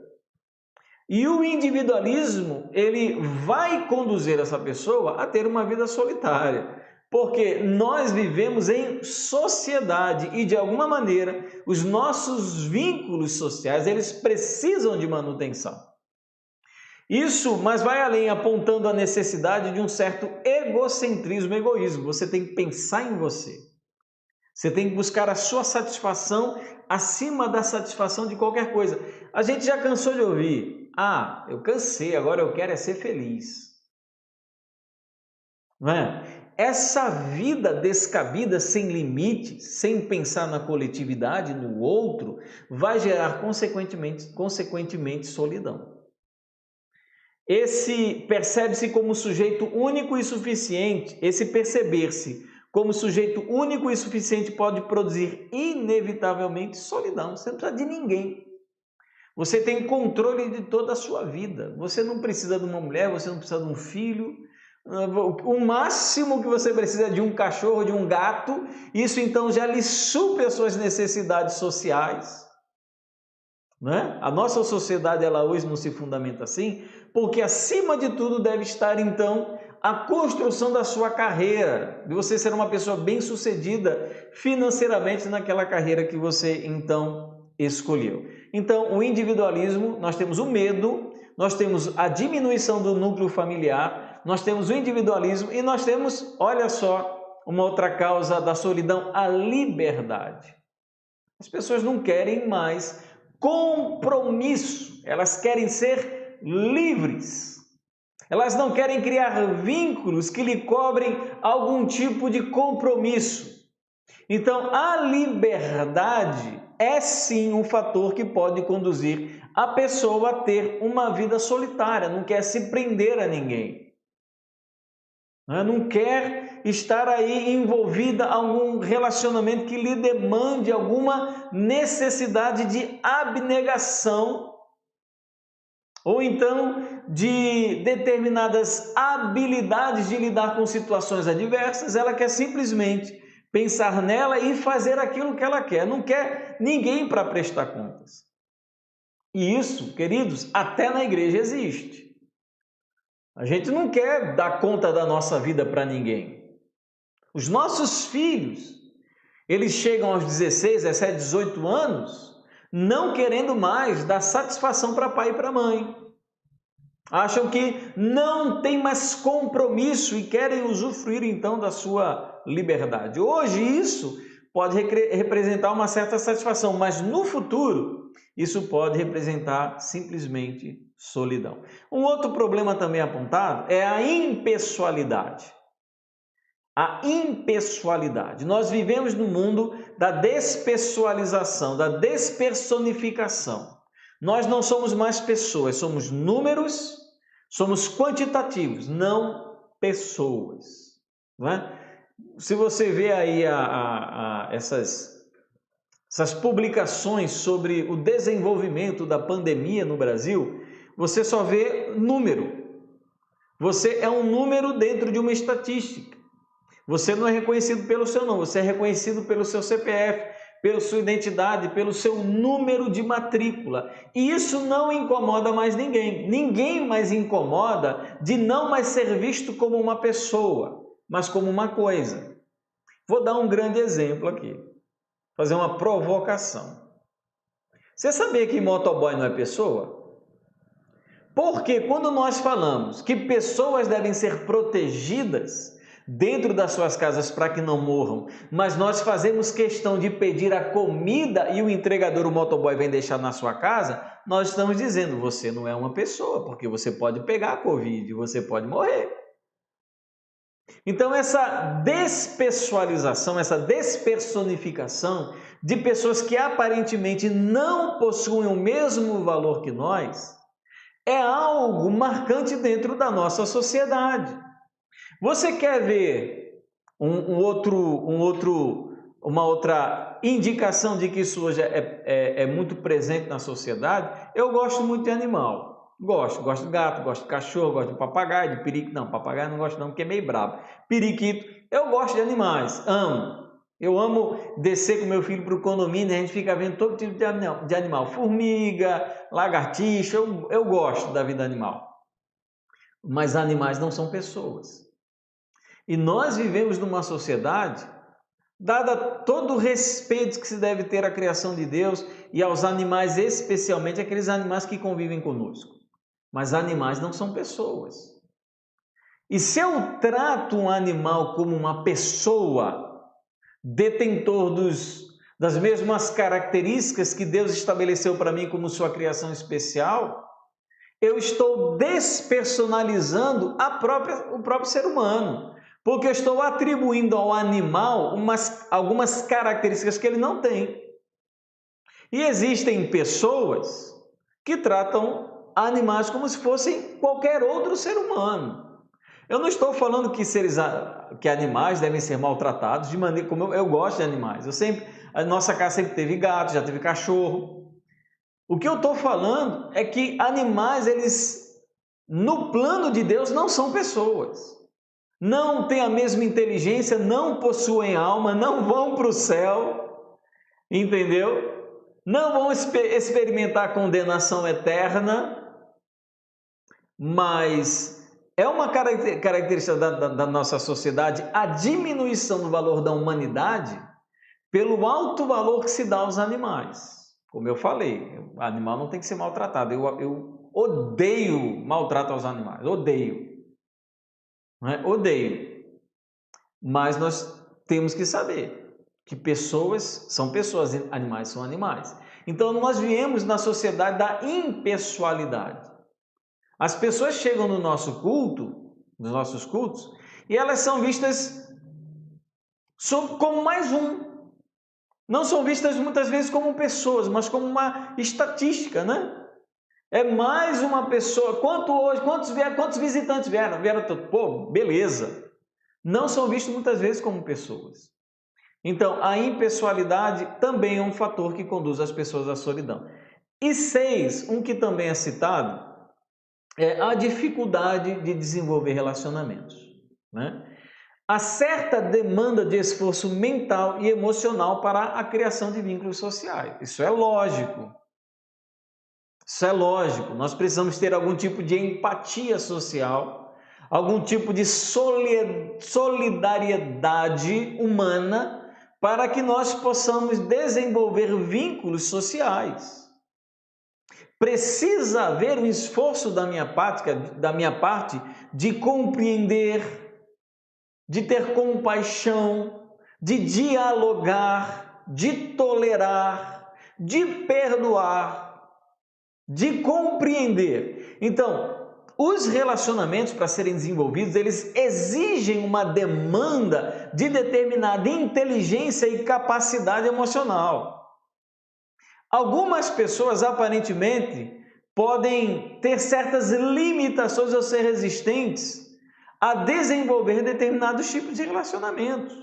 E o individualismo, ele vai conduzir essa pessoa a ter uma vida solitária, porque nós vivemos em sociedade e, de alguma maneira, os nossos vínculos sociais, eles precisam de manutenção. Isso, mas vai além, apontando a necessidade de um certo egocentrismo, egoísmo. Você tem que pensar em você. Você tem que buscar a sua satisfação acima da satisfação de qualquer coisa. A gente já cansou de ouvir: eu cansei, agora eu quero é ser feliz. Não é? Essa vida descabida, sem limites, sem pensar na coletividade, no outro, vai gerar consequentemente solidão. Esse percebe-se como sujeito único e suficiente, esse perceber-se como sujeito único e suficiente pode produzir inevitavelmente solidão. Você não precisa de ninguém. Você tem controle de toda a sua vida. Você não precisa de uma mulher, você não precisa de um filho. O máximo que você precisa é de um cachorro, de um gato. Isso então já lhe supre as suas necessidades sociais. Né? A nossa sociedade ela hoje não se fundamenta assim, porque acima de tudo deve estar então a construção da sua carreira, de você ser uma pessoa bem-sucedida financeiramente naquela carreira que você então escolheu. Então, o individualismo, nós temos o medo, nós temos a diminuição do núcleo familiar, nós temos o individualismo e nós temos, olha só, uma outra causa da solidão, a liberdade. As pessoas não querem mais compromisso, elas querem ser livres. Elas não querem criar vínculos que lhe cobrem algum tipo de compromisso. Então, a liberdade é sim um fator que pode conduzir a pessoa a ter uma vida solitária, não quer se prender a ninguém. Não quer estar aí envolvida em algum relacionamento que lhe demande alguma necessidade de abnegação, ou então de determinadas habilidades de lidar com situações adversas, ela quer simplesmente pensar nela e fazer aquilo que ela quer, não quer ninguém para prestar contas. E isso, queridos, até na igreja existe. A gente não quer dar conta da nossa vida para ninguém. Os nossos filhos, eles chegam aos 16, 17, 18 anos, não querendo mais dar satisfação para pai e para mãe. Acham que não tem mais compromisso e querem usufruir então da sua liberdade. Hoje isso pode representar uma certa satisfação, mas no futuro isso pode representar simplesmente solidão. Um outro problema também apontado é a impessoalidade. A impessoalidade. Nós vivemos no mundo da despessoalização, da despersonificação. Nós não somos mais pessoas, somos números, somos quantitativos, não pessoas. Não é? Se você vê aí essas publicações sobre o desenvolvimento da pandemia no Brasil, você só vê número. Você é um número dentro de uma estatística. Você não é reconhecido pelo seu nome, você é reconhecido pelo seu CPF, pela sua identidade, pelo seu número de matrícula. E isso não incomoda mais ninguém. Ninguém mais incomoda de não mais ser visto como uma pessoa, mas como uma coisa. Vou dar um grande exemplo aqui, fazer uma provocação. Você sabia que motoboy não é pessoa? Porque quando nós falamos que pessoas devem ser protegidas dentro das suas casas para que não morram, mas nós fazemos questão de pedir a comida e o entregador, o motoboy, vem deixar na sua casa, nós estamos dizendo, você não é uma pessoa, porque você pode pegar a Covid, você pode morrer. Então essa despessoalização, essa despersonificação de pessoas que aparentemente não possuem o mesmo valor que nós, é algo marcante dentro da nossa sociedade. Você quer ver uma outra indicação de que isso hoje é muito presente na sociedade? Eu gosto muito de animal. Gosto de gato, gosto de cachorro, gosto de papagaio, de periquito. Não, papagaio não gosto não, porque é meio brabo. Periquito, eu gosto de animais, amo. Eu amo descer com meu filho para o condomínio, a gente fica vendo todo tipo de animal. Formiga, lagartixa, eu gosto da vida animal. Mas animais não são pessoas. E nós vivemos numa sociedade, dada todo o respeito que se deve ter à criação de Deus e aos animais, especialmente aqueles animais que convivem conosco. Mas animais não são pessoas. E se eu trato um animal como uma pessoa, detentor das mesmas características que Deus estabeleceu para mim como sua criação especial, eu estou despersonalizando o próprio ser humano. Porque eu estou atribuindo ao animal algumas características que ele não tem. E existem pessoas que tratam animais como se fossem qualquer outro ser humano. Eu não estou falando que animais devem ser maltratados de maneira como eu gosto de animais. A nossa casa sempre teve gato, já teve cachorro. O que eu estou falando é que animais, eles, no plano de Deus, não são pessoas. Não têm a mesma inteligência, não possuem alma, não vão para o céu, entendeu? Não vão experimentar condenação eterna, mas é uma característica da nossa sociedade a diminuição do valor da humanidade pelo alto valor que se dá aos animais. Como eu falei, o animal não tem que ser maltratado. Eu odeio maltrato aos animais, odeio. Odeio, mas nós temos que saber que pessoas são pessoas, animais são animais. Então nós viemos na sociedade da impessoalidade. As pessoas chegam no nosso culto, nos nossos cultos, e elas são vistas como mais um. Não são vistas muitas vezes como pessoas, mas como uma estatística, né? É mais uma pessoa. Quantos visitantes vieram? Vieram todo. Pô, beleza. Não são vistos muitas vezes como pessoas. Então, a impessoalidade também é um fator que conduz as pessoas à solidão. E 6, um que também é citado, a dificuldade de desenvolver relacionamentos, né? Há certa demanda de esforço mental e emocional para a criação de vínculos sociais. Isso é lógico. Isso é lógico. Nós precisamos ter algum tipo de empatia social, algum tipo de solidariedade humana para que nós possamos desenvolver vínculos sociais. Precisa haver um esforço da minha parte de compreender, de ter compaixão, de dialogar, de tolerar, de perdoar, de compreender. Então, os relacionamentos, para serem desenvolvidos, eles exigem uma demanda de determinada inteligência e capacidade emocional. Algumas pessoas, aparentemente, podem ter certas limitações ou ser resistentes a desenvolver determinados tipos de relacionamentos.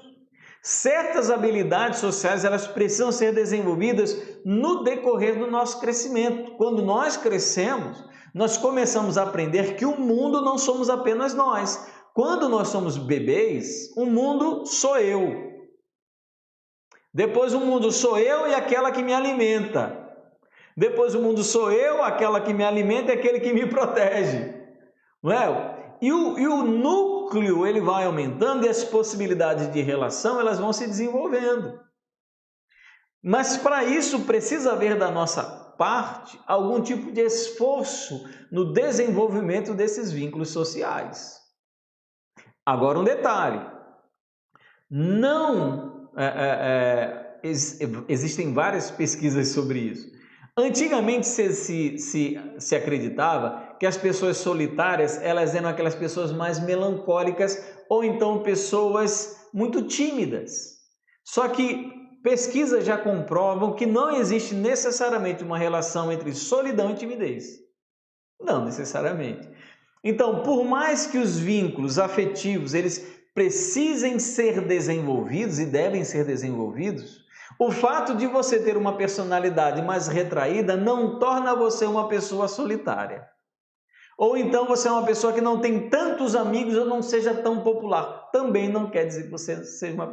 Certas habilidades sociais, elas precisam ser desenvolvidas no decorrer do nosso crescimento. Quando nós crescemos, nós começamos a aprender que o mundo não somos apenas nós. Quando nós somos bebês, o mundo sou eu. Depois o mundo sou eu e aquela que me alimenta. Depois o mundo sou eu, aquela que me alimenta e aquele que me protege. Não é? E o núcleo ele vai aumentando e as possibilidades de relação elas vão se desenvolvendo. Mas para isso precisa haver da nossa parte algum tipo de esforço no desenvolvimento desses vínculos sociais. Agora um detalhe, existem várias pesquisas sobre isso. Antigamente se acreditava que as pessoas solitárias elas eram aquelas pessoas mais melancólicas ou então pessoas muito tímidas. Só que pesquisas já comprovam que não existe necessariamente uma relação entre solidão e timidez. Não necessariamente. Então, por mais que os vínculos afetivos eles precisem ser desenvolvidos e devem ser desenvolvidos, o fato de você ter uma personalidade mais retraída não torna você uma pessoa solitária. Ou então você é uma pessoa que não tem tantos amigos ou não seja tão popular. Também não quer dizer que você seja uma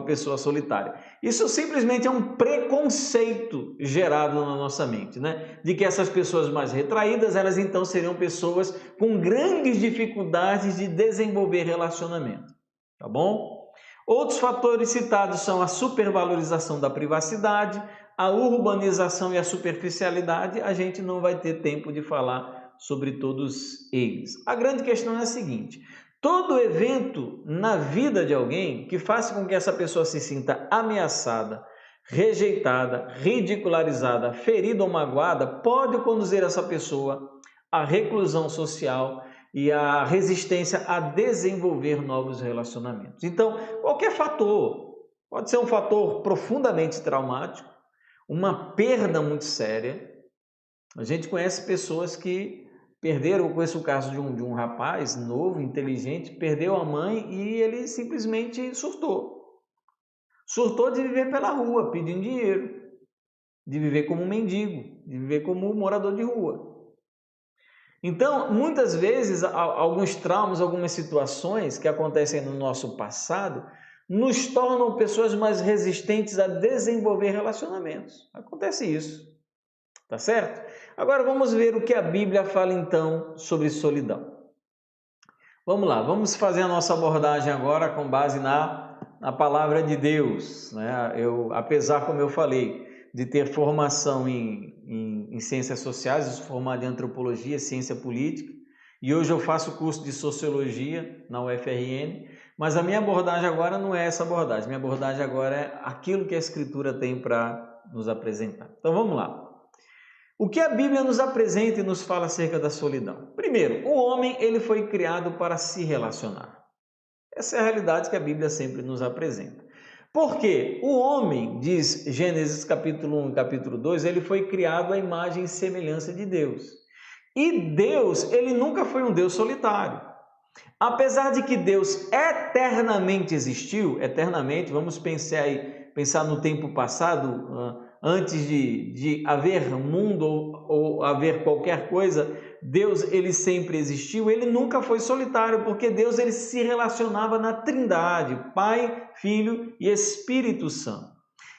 pessoa solitária. Isso simplesmente é um preconceito gerado na nossa mente, né? De que essas pessoas mais retraídas, elas então seriam pessoas com grandes dificuldades de desenvolver relacionamento. Tá bom? Outros fatores citados são a supervalorização da privacidade, a urbanização e a superficialidade. A gente não vai ter tempo de falar sobre todos eles. A grande questão é a seguinte: todo evento na vida de alguém que faça com que essa pessoa se sinta ameaçada, rejeitada, ridicularizada, ferida ou magoada, pode conduzir essa pessoa à reclusão social e à resistência a desenvolver novos relacionamentos. Então, qualquer fator, pode ser um fator profundamente traumático, uma perda muito séria. A gente conhece pessoas que perderam, eu conheço o caso de um rapaz novo, inteligente, perdeu a mãe e ele simplesmente surtou. Surtou de viver pela rua, pedindo dinheiro, de viver como um mendigo, de viver como um morador de rua. Então, muitas vezes, alguns traumas, algumas situações que acontecem no nosso passado, nos tornam pessoas mais resistentes a desenvolver relacionamentos. Acontece isso, tá certo? Agora vamos ver o que a Bíblia fala então sobre solidão. Vamos lá, vamos fazer a nossa abordagem agora com base na palavra de Deus, né? Apesar, como eu falei, de ter formação em ciências sociais, eu sou formado em antropologia, ciência política, e hoje eu faço curso de sociologia na UFRN, mas a minha abordagem agora não é essa abordagem, minha abordagem agora é aquilo que a Escritura tem para nos apresentar. Então vamos lá. O que a Bíblia nos apresenta e nos fala acerca da solidão? Primeiro, o homem ele foi criado para se relacionar. Essa é a realidade que a Bíblia sempre nos apresenta. Porque o homem, diz Gênesis capítulo 1 e capítulo 2, ele foi criado à imagem e semelhança de Deus. E Deus, ele nunca foi um Deus solitário. Apesar de que Deus eternamente existiu, eternamente, vamos pensar no tempo passado, antes de haver mundo ou haver qualquer coisa, Deus ele sempre existiu, ele nunca foi solitário, porque Deus ele se relacionava na Trindade, Pai, Filho e Espírito Santo.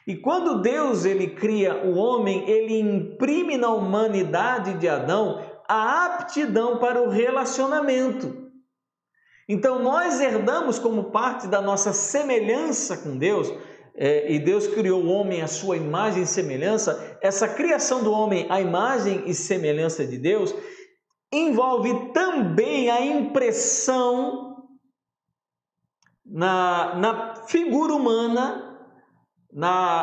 E quando Deus ele cria o homem, ele imprime na humanidade de Adão a aptidão para o relacionamento. Então nós herdamos como parte da nossa semelhança com Deus, e Deus criou o homem à sua imagem e semelhança. Essa criação do homem à imagem e semelhança de Deus envolve também a impressão na figura humana,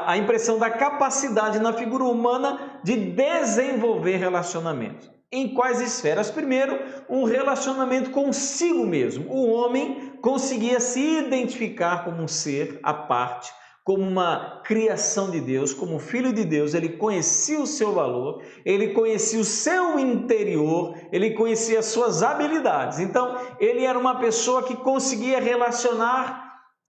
a impressão da capacidade na figura humana de desenvolver relacionamentos. Em quais esferas? Primeiro, um relacionamento consigo mesmo. O homem conseguia se identificar como um ser à parte, como uma criação de Deus, como filho de Deus. Ele conhecia o seu valor, ele conhecia o seu interior, ele conhecia as suas habilidades. Então, ele era uma pessoa que conseguia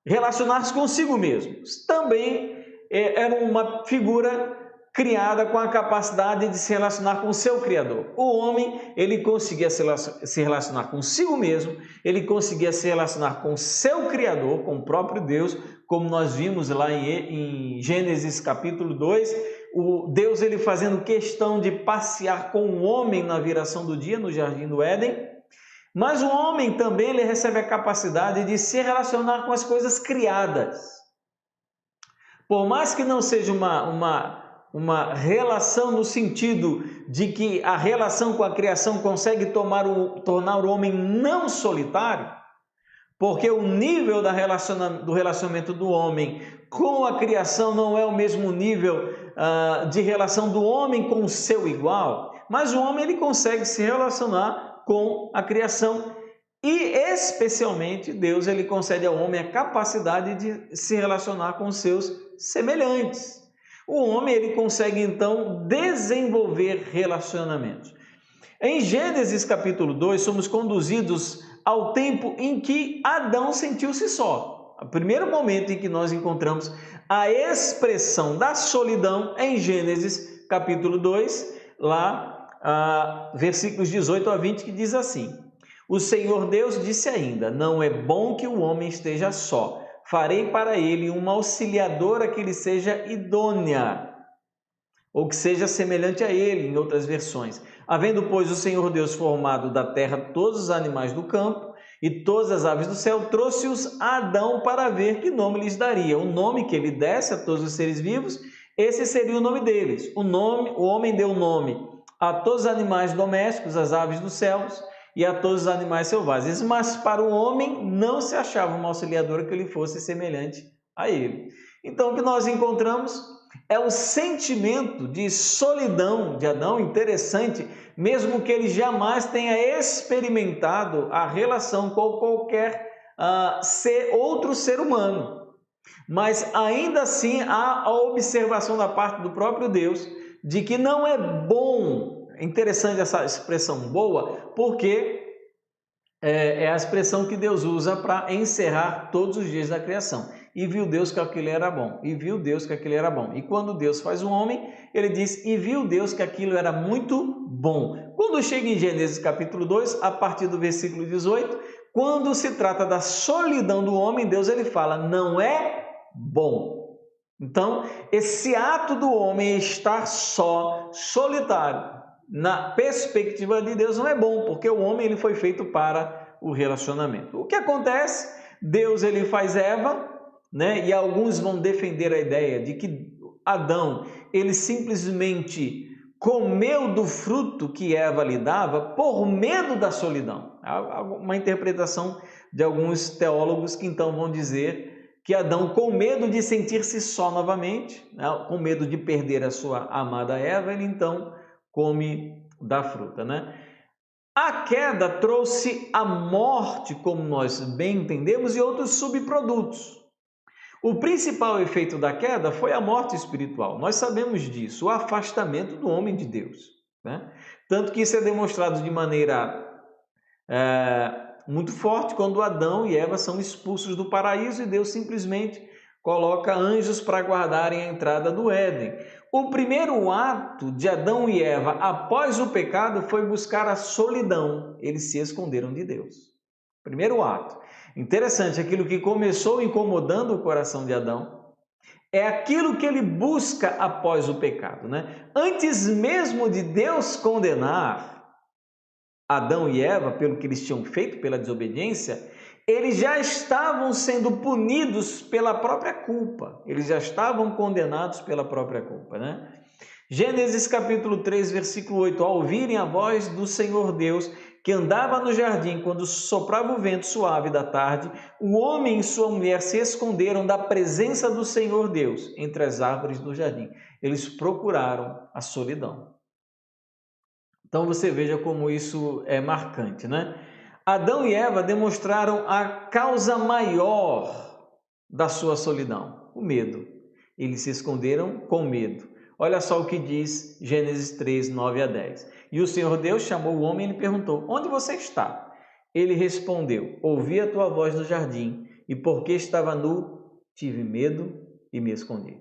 relacionar-se consigo mesmo. Também era uma figura criada com a capacidade de se relacionar com o seu Criador. O homem, ele conseguia se relacionar consigo mesmo, ele conseguia se relacionar com o seu Criador, com o próprio Deus, como nós vimos lá em Gênesis capítulo 2, o Deus ele fazendo questão de passear com o homem na viração do dia no Jardim do Éden. Mas o homem também ele recebe a capacidade de se relacionar com as coisas criadas. Por mais que não seja uma relação no sentido de que a relação com a criação consegue tornar o homem não solitário, porque o nível do relacionamento do homem com a criação não é o mesmo nível de relação do homem com o seu igual, mas o homem ele consegue se relacionar com a criação e especialmente Deus ele concede ao homem a capacidade de se relacionar com seus semelhantes. O homem ele consegue então desenvolver relacionamentos. Em Gênesis capítulo 2 somos conduzidos ao tempo em que Adão sentiu-se só. O primeiro momento em que nós encontramos a expressão da solidão é em Gênesis capítulo 2, lá versículos 18 a 20, que diz assim: O Senhor Deus disse ainda: Não é bom que o homem esteja só. Farei para ele uma auxiliadora que lhe seja idônea, ou que seja semelhante a ele, em outras versões. Havendo, pois, o Senhor Deus formado da terra todos os animais do campo e todas as aves do céu, trouxe-os a Adão para ver que nome lhes daria. O nome que ele desse a todos os seres vivos, esse seria o nome deles. O homem deu nome a todos os animais domésticos, as aves dos céus, e a todos os animais selvagens, mas para o homem não se achava uma auxiliadora que lhe fosse semelhante a ele. Então, o que nós encontramos é o sentimento de solidão de Adão, interessante, mesmo que ele jamais tenha experimentado a relação com qualquer outro ser humano. Mas ainda assim há a observação da parte do próprio Deus de que não é bom. É interessante essa expressão boa, porque é a expressão que Deus usa para encerrar todos os dias da criação. E viu Deus que aquilo era bom. E viu Deus que aquilo era bom. E quando Deus faz o homem, ele diz: e viu Deus que aquilo era muito bom. Quando chega em Gênesis capítulo 2, a partir do versículo 18, quando se trata da solidão do homem, Deus ele fala: não é bom. Então, esse ato do homem estar só, solitário, na perspectiva de Deus não é bom, porque o homem ele foi feito para o relacionamento. O que acontece? Deus ele faz Eva, né? E alguns vão defender a ideia de que Adão ele simplesmente comeu do fruto que Eva lhe dava por medo da solidão. Há uma interpretação de alguns teólogos que então vão dizer que Adão, com medo de sentir-se só novamente, né? Com medo de perder a sua amada Eva, ele então come da fruta, né? A queda trouxe a morte, como nós bem entendemos, e outros subprodutos. O principal efeito da queda foi a morte espiritual. Nós sabemos disso, o afastamento do homem de Deus, né? Tanto que isso é demonstrado de maneira muito forte quando Adão e Eva são expulsos do paraíso e Deus simplesmente coloca anjos para guardarem a entrada do Éden. O primeiro ato de Adão e Eva após o pecado foi buscar a solidão. Eles se esconderam de Deus. Primeiro ato. Interessante, aquilo que começou incomodando o coração de Adão é aquilo que ele busca após o pecado, né? Antes mesmo de Deus condenar Adão e Eva pelo que eles tinham feito, pela desobediência, eles já estavam sendo punidos pela própria culpa. Eles já estavam condenados pela própria culpa, né? Gênesis capítulo 3, versículo 8. Ao ouvirem a voz do Senhor Deus, que andava no jardim quando soprava o vento suave da tarde, o homem e sua mulher se esconderam da presença do Senhor Deus entre as árvores do jardim. Eles procuraram a solidão. Então você veja como isso é marcante, né? Adão e Eva demonstraram a causa maior da sua solidão, o medo. Eles se esconderam com medo. Olha só o que diz Gênesis 3, 9 a 10. E o Senhor Deus chamou o homem e lhe perguntou: onde você está? Ele respondeu: ouvi a tua voz no jardim, e porque estava nu, tive medo e me escondi.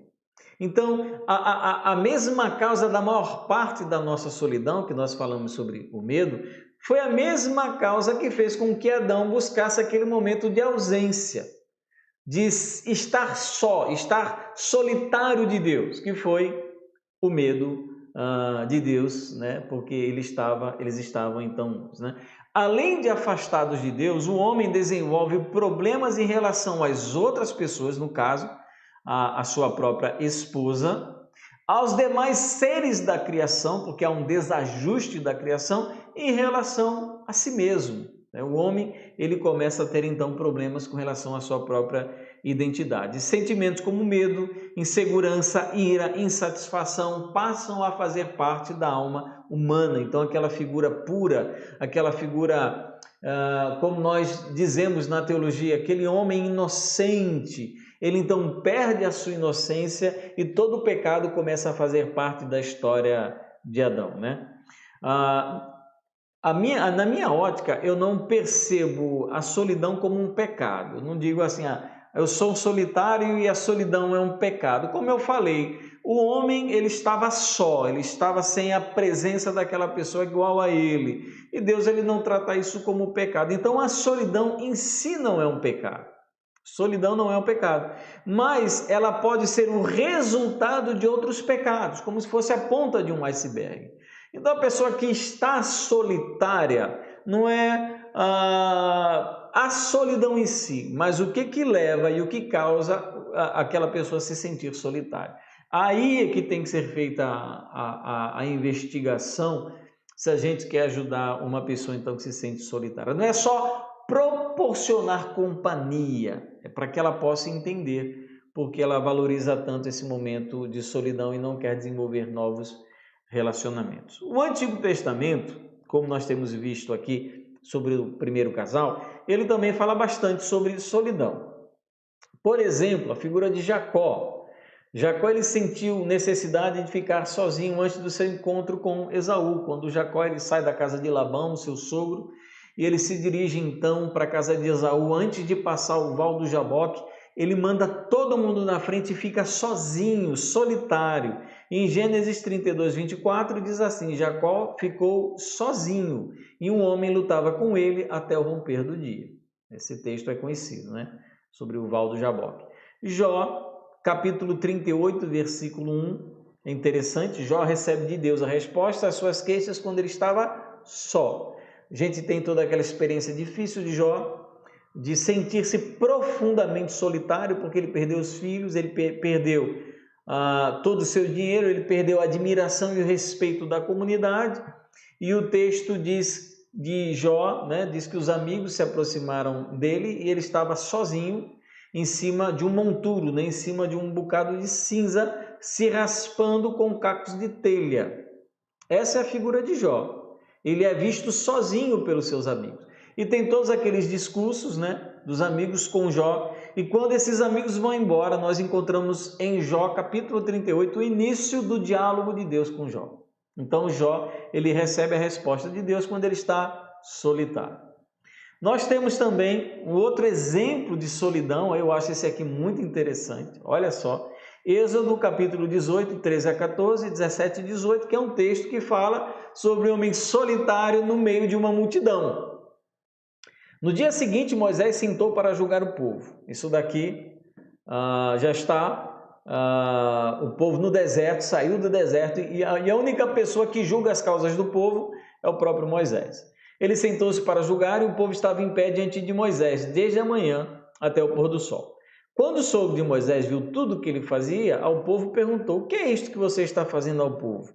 Então, a mesma causa da maior parte da nossa solidão, que nós falamos sobre o medo, foi a mesma causa que fez com que Adão buscasse aquele momento de ausência, de estar só, estar solitário de Deus, que foi o medo de Deus, né? Porque eles estavam então, né? Além de afastados de Deus, o homem desenvolve problemas em relação às outras pessoas, no caso, a sua própria esposa, aos demais seres da criação, porque há um desajuste da criação em relação a si mesmo. O homem, ele começa a ter então problemas com relação à sua própria identidade. Sentimentos como medo, insegurança, ira, insatisfação passam a fazer parte da alma humana. Então aquela figura pura, aquela figura, como nós dizemos na teologia, aquele homem inocente, ele então perde a sua inocência e todo o pecado começa a fazer parte da história de Adão, né? Na minha ótica, eu não percebo a solidão como um pecado. Eu não digo assim, eu sou solitário e a solidão é um pecado. Como eu falei, o homem ele estava só, ele estava sem a presença daquela pessoa igual a ele. E Deus ele não trata isso como pecado. Então a solidão em si não é um pecado. Solidão não é um pecado, mas ela pode ser o resultado de outros pecados, como se fosse a ponta de um iceberg. Então a pessoa que está solitária não é a solidão em si, mas o que leva e o que causa aquela pessoa se sentir solitária. Aí é que tem que ser feita a investigação se a gente quer ajudar uma pessoa então que se sente solitária. Não é só proporcionar companhia, é para que ela possa entender porque ela valoriza tanto esse momento de solidão e não quer desenvolver novos relacionamentos. O Antigo Testamento, como nós temos visto aqui sobre o primeiro casal, ele também fala bastante sobre solidão. Por exemplo, a figura de Jacó. Jacó ele sentiu necessidade de ficar sozinho antes do seu encontro com Esaú. Quando Jacó ele sai da casa de Labão, seu sogro, e ele se dirige então para a casa de Esaú. Antes de passar o val do Jaboque, ele manda todo mundo na frente e fica sozinho, solitário. Em Gênesis 32, 24 diz assim: Jacó ficou sozinho e um homem lutava com ele até o romper do dia. Esse texto é conhecido, né? Sobre o val do Jaboque. Jó, capítulo 38, versículo 1, é interessante. Jó recebe de Deus a resposta às suas queixas quando ele estava só. A gente tem toda aquela experiência difícil de Jó, de sentir-se profundamente solitário, porque ele perdeu os filhos, ele perdeu todo o seu dinheiro, ele perdeu a admiração e o respeito da comunidade. E o texto diz de Jó, né, diz que os amigos se aproximaram dele e ele estava sozinho em cima de um monturo, né, em cima de um bocado de cinza, se raspando com cacos de telha. Essa é a figura de Jó. Ele é visto sozinho pelos seus amigos. E tem todos aqueles discursos, né, dos amigos com Jó. E quando esses amigos vão embora, nós encontramos em Jó, capítulo 38, o início do diálogo de Deus com Jó. Então Jó, ele recebe a resposta de Deus quando ele está solitário. Nós temos também um outro exemplo de solidão, eu acho esse aqui muito interessante, olha só, Êxodo capítulo 18, 13 a 14, 17 e 18, que é um texto que fala sobre um homem solitário no meio de uma multidão. No dia seguinte, Moisés sentou para julgar o povo. Isso daqui já está, o povo no deserto, saiu do deserto, e a única pessoa que julga as causas do povo é o próprio Moisés. Ele sentou-se para julgar e o povo estava em pé diante de Moisés, desde a manhã até o pôr do sol. Quando o sogro de Moisés viu tudo o que ele fazia, ao povo perguntou: o que é isto que você está fazendo ao povo?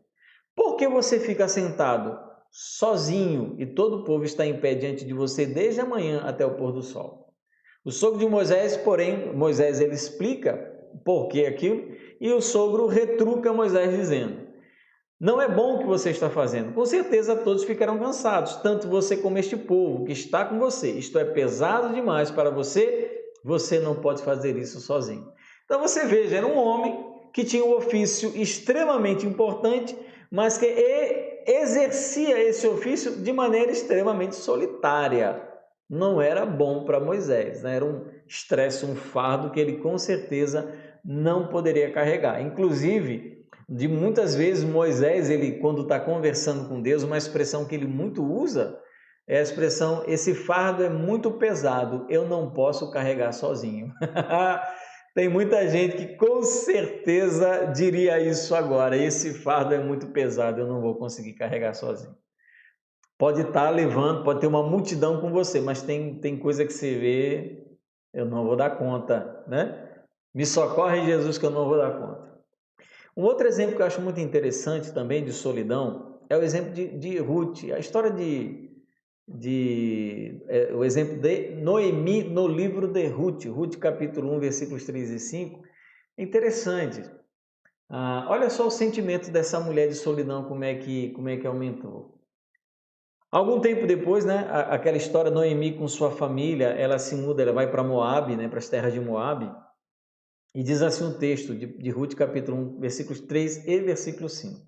Por que você fica sentado sozinho e todo o povo está em pé diante de você desde a manhã até o pôr do sol? O sogro de Moisés, porém, Moisés ele explica por que aquilo, e o sogro retruca Moisés dizendo: não é bom o que você está fazendo. Com certeza todos ficarão cansados, tanto você como este povo que está com você. Isto é pesado demais para você, você não pode fazer isso sozinho. Então você veja, era um homem que tinha um ofício extremamente importante, mas que exercia esse ofício de maneira extremamente solitária. Não era bom para Moisés, né? Era um estresse, um fardo que ele com certeza não poderia carregar. Inclusive, de muitas vezes Moisés, ele quando está conversando com Deus, uma expressão que ele muito usa é a expressão: esse fardo é muito pesado, eu não posso carregar sozinho. Tem muita gente que com certeza diria isso agora: esse fardo é muito pesado, eu não vou conseguir carregar sozinho. Pode estar levando, pode ter uma multidão com você, mas tem coisa que você vê, eu não vou dar conta, né? Me socorre, Jesus, que eu não vou dar conta. Um outro exemplo que eu acho muito interessante também de solidão é o exemplo de Ruth. A história o exemplo de Noemi no livro de Ruth, Ruth capítulo 1, versículos 3 e 5, é interessante. Olha só o sentimento dessa mulher de solidão, como é que aumentou. Algum tempo depois, né, aquela história, Noemi com sua família, ela se muda, ela vai para Moabe, né, para as terras de Moabe, e diz assim o texto de Ruth capítulo 1, versículos 3 e versículo 5.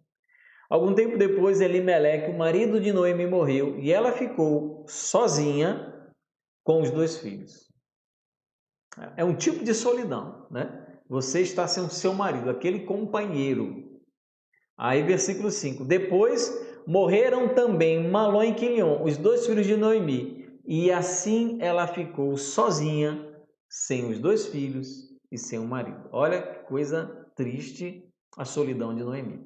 Algum tempo depois, Elimeleque, o marido de Noemi, morreu e ela ficou sozinha com os 2 filhos. É um tipo de solidão, né? Você está sem o seu marido, aquele companheiro. Aí, versículo 5. Depois morreram também Malom e Quilion, os 2 filhos de Noemi, e assim ela ficou sozinha, sem os 2 filhos e sem o marido. Olha que coisa triste a solidão de Noemi.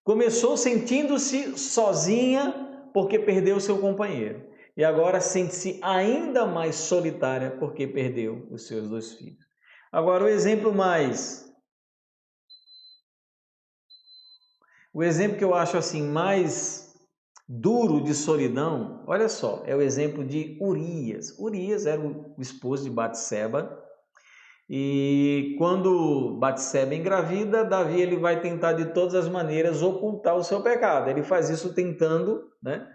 Começou sentindo-se sozinha porque perdeu seu companheiro. E agora sente-se ainda mais solitária porque perdeu os seus 2 filhos. Agora, o exemplo que eu acho assim mais duro de solidão, olha só, é o exemplo de Urias. Urias era o esposo de Batseba. E quando Batseba engravida, Davi ele vai tentar de todas as maneiras ocultar o seu pecado. Ele faz isso tentando, né,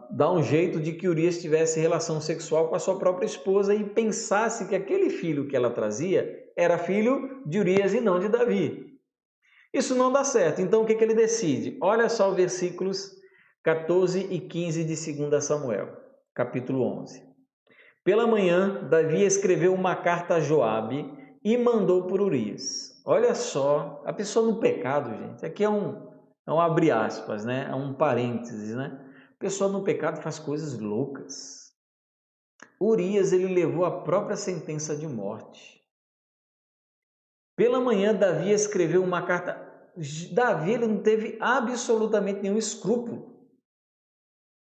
dar um jeito de que Urias tivesse relação sexual com a sua própria esposa e pensasse que aquele filho que ela trazia era filho de Urias e não de Davi. Isso não dá certo. Então o que ele decide? Olha só os versículos 14 e 15 de 2 Samuel, capítulo 11. Pela manhã, Davi escreveu uma carta a Joabe e mandou por Urias. Olha só, a pessoa no pecado, gente, aqui é um abre aspas, né? É um parênteses, né? A pessoa no pecado faz coisas loucas. Urias, ele levou a própria sentença de morte. Pela manhã, Davi escreveu uma carta. Davi, ele não teve absolutamente nenhum escrúpulo.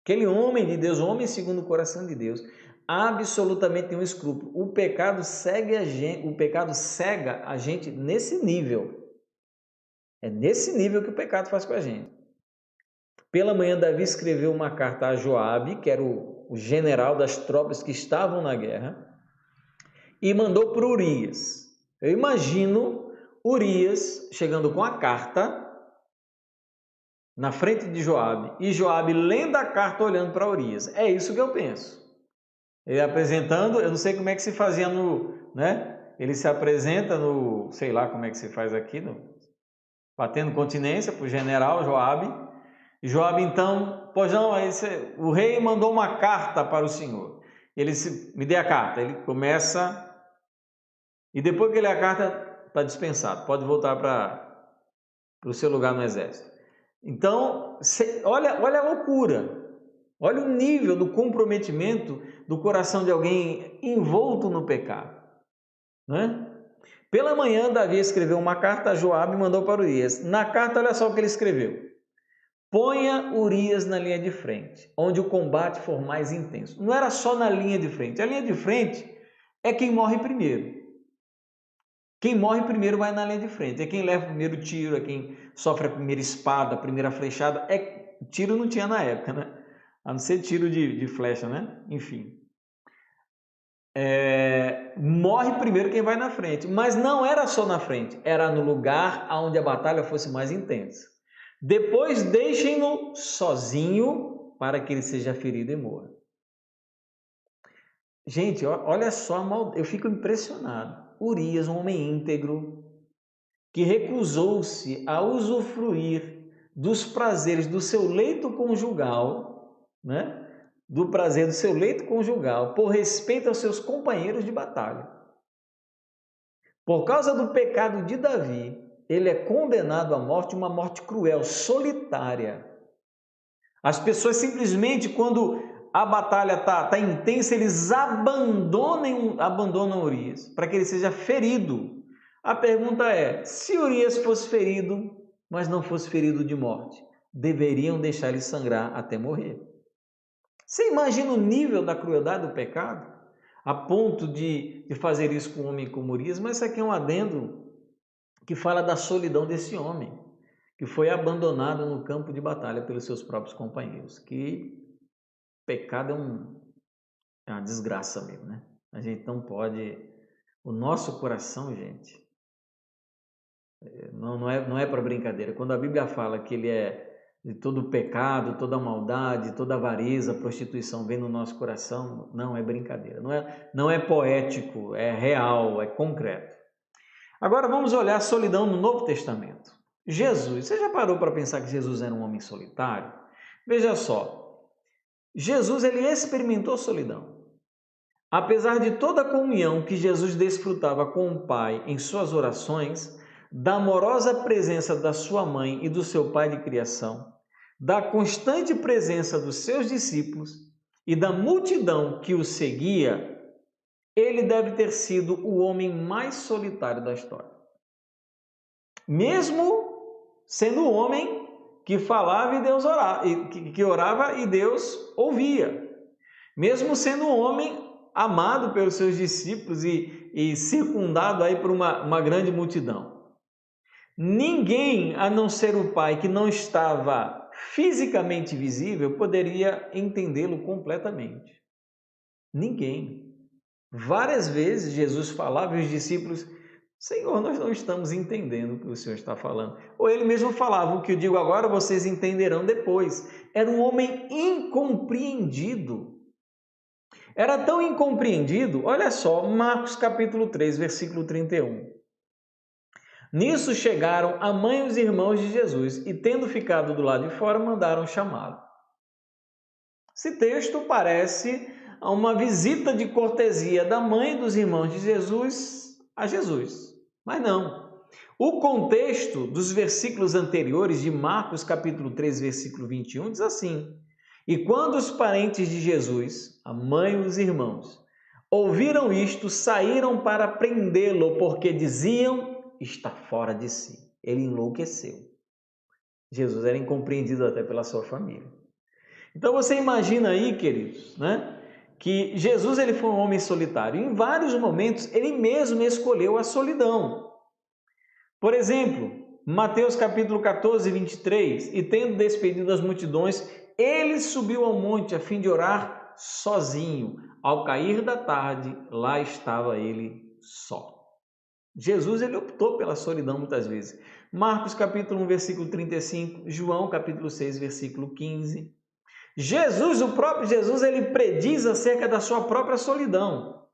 Aquele homem de Deus, homem segundo o coração de Deus, absolutamente nenhum escrúpulo. O pecado cega a gente nesse nível. É nesse nível que o pecado faz com a gente. Pela manhã, Davi escreveu uma carta a Joabe, que era o general das tropas que estavam na guerra, e mandou para Urias. Eu imagino Urias chegando com a carta na frente de Joabe, e Joabe lendo a carta olhando para Urias. É isso que eu penso. Ele apresentando, eu não sei como é que se fazia né? Ele se apresenta sei lá como é que se faz aqui, batendo continência para o general Joabe. Joabe então, pois não, o rei mandou uma carta para o senhor. me dê a carta. Ele começa, e depois que ele lê a carta, está dispensado, pode voltar para o seu lugar no exército. Então, olha a loucura, olha o nível do comprometimento do coração de alguém envolto no pecado, né? Pela manhã, Davi escreveu uma carta a Joabe e mandou para Urias. Na carta, olha só o que ele escreveu: ponha Urias na linha de frente, onde o combate for mais intenso. Não era só na linha de frente. A linha de frente é quem morre primeiro. Quem morre primeiro vai na linha de frente. É quem leva o primeiro tiro, é quem sofre a primeira espada, a primeira flechada. Tiro não tinha na época, né? A não ser tiro de flecha, né? Enfim. Morre primeiro quem vai na frente. Mas não era só na frente. Era no lugar onde a batalha fosse mais intensa. Depois deixem-no sozinho para que ele seja ferido e morra. Gente, olha só a maldade. Eu fico impressionado. Urias, um homem íntegro, que recusou-se a usufruir dos prazeres do seu leito conjugal, né? Do prazer do seu leito conjugal, por respeito aos seus companheiros de batalha. Por causa do pecado de Davi, ele é condenado à morte, uma morte cruel, solitária. As pessoas simplesmente, quando a batalha está intensa, eles abandonam Urias para que ele seja ferido. A pergunta é, se Urias fosse ferido, mas não fosse ferido de morte, deveriam deixar ele sangrar até morrer. Você imagina o nível da crueldade do pecado? A ponto de fazer isso com um homem como Urias, mas isso aqui é um adendo que fala da solidão desse homem, que foi abandonado no campo de batalha pelos seus próprios companheiros. Que pecado é uma desgraça mesmo, né? A gente não pode... O nosso coração, gente, não é para brincadeira. Quando a Bíblia fala que ele é de todo pecado, toda maldade, toda avareza, prostituição vem no nosso coração, não é brincadeira. Não é poético, é real, é concreto. Agora vamos olhar a solidão no Novo Testamento. Jesus, você já parou para pensar que Jesus era um homem solitário? Veja só, Jesus ele experimentou solidão. Apesar de toda a comunhão que Jesus desfrutava com o Pai em suas orações, da amorosa presença da sua mãe e do seu pai de criação, da constante presença dos seus discípulos e da multidão que o seguia, ele deve ter sido o homem mais solitário da história. Mesmo sendo o homem que falava e Deus orava, que orava e Deus ouvia. Mesmo sendo um homem amado pelos seus discípulos e circundado aí por uma grande multidão. Ninguém, a não ser o Pai, que não estava fisicamente visível, poderia entendê-lo completamente. Ninguém. Várias vezes Jesus falava e os discípulos: Senhor, nós não estamos entendendo o que o Senhor está falando. Ou ele mesmo falava: o que eu digo agora vocês entenderão depois. Era um homem incompreendido. Era tão incompreendido, olha só, Marcos capítulo 3, versículo 31. Nisso chegaram a mãe e os irmãos de Jesus e, tendo ficado do lado de fora, mandaram chamá-lo. Esse texto parece uma visita de cortesia da mãe e dos irmãos de Jesus a Jesus, mas não. O contexto dos versículos anteriores de Marcos capítulo 3, versículo 21 diz assim: E quando os parentes de Jesus, a mãe e os irmãos, ouviram isto, saíram para prendê-lo, porque diziam: está fora de si. Ele enlouqueceu. Jesus era incompreendido até pela sua família. Então você imagina aí, queridos, né, que Jesus ele foi um homem solitário. Em vários momentos ele mesmo escolheu a solidão. Por exemplo, Mateus capítulo 14, 23, e tendo despedido as multidões, ele subiu ao monte a fim de orar sozinho. Ao cair da tarde, lá estava ele só. Jesus ele optou pela solidão muitas vezes. Marcos capítulo 1, versículo 35, João capítulo 6, versículo 15. Jesus, o próprio Jesus, ele prediz acerca da sua própria solidão.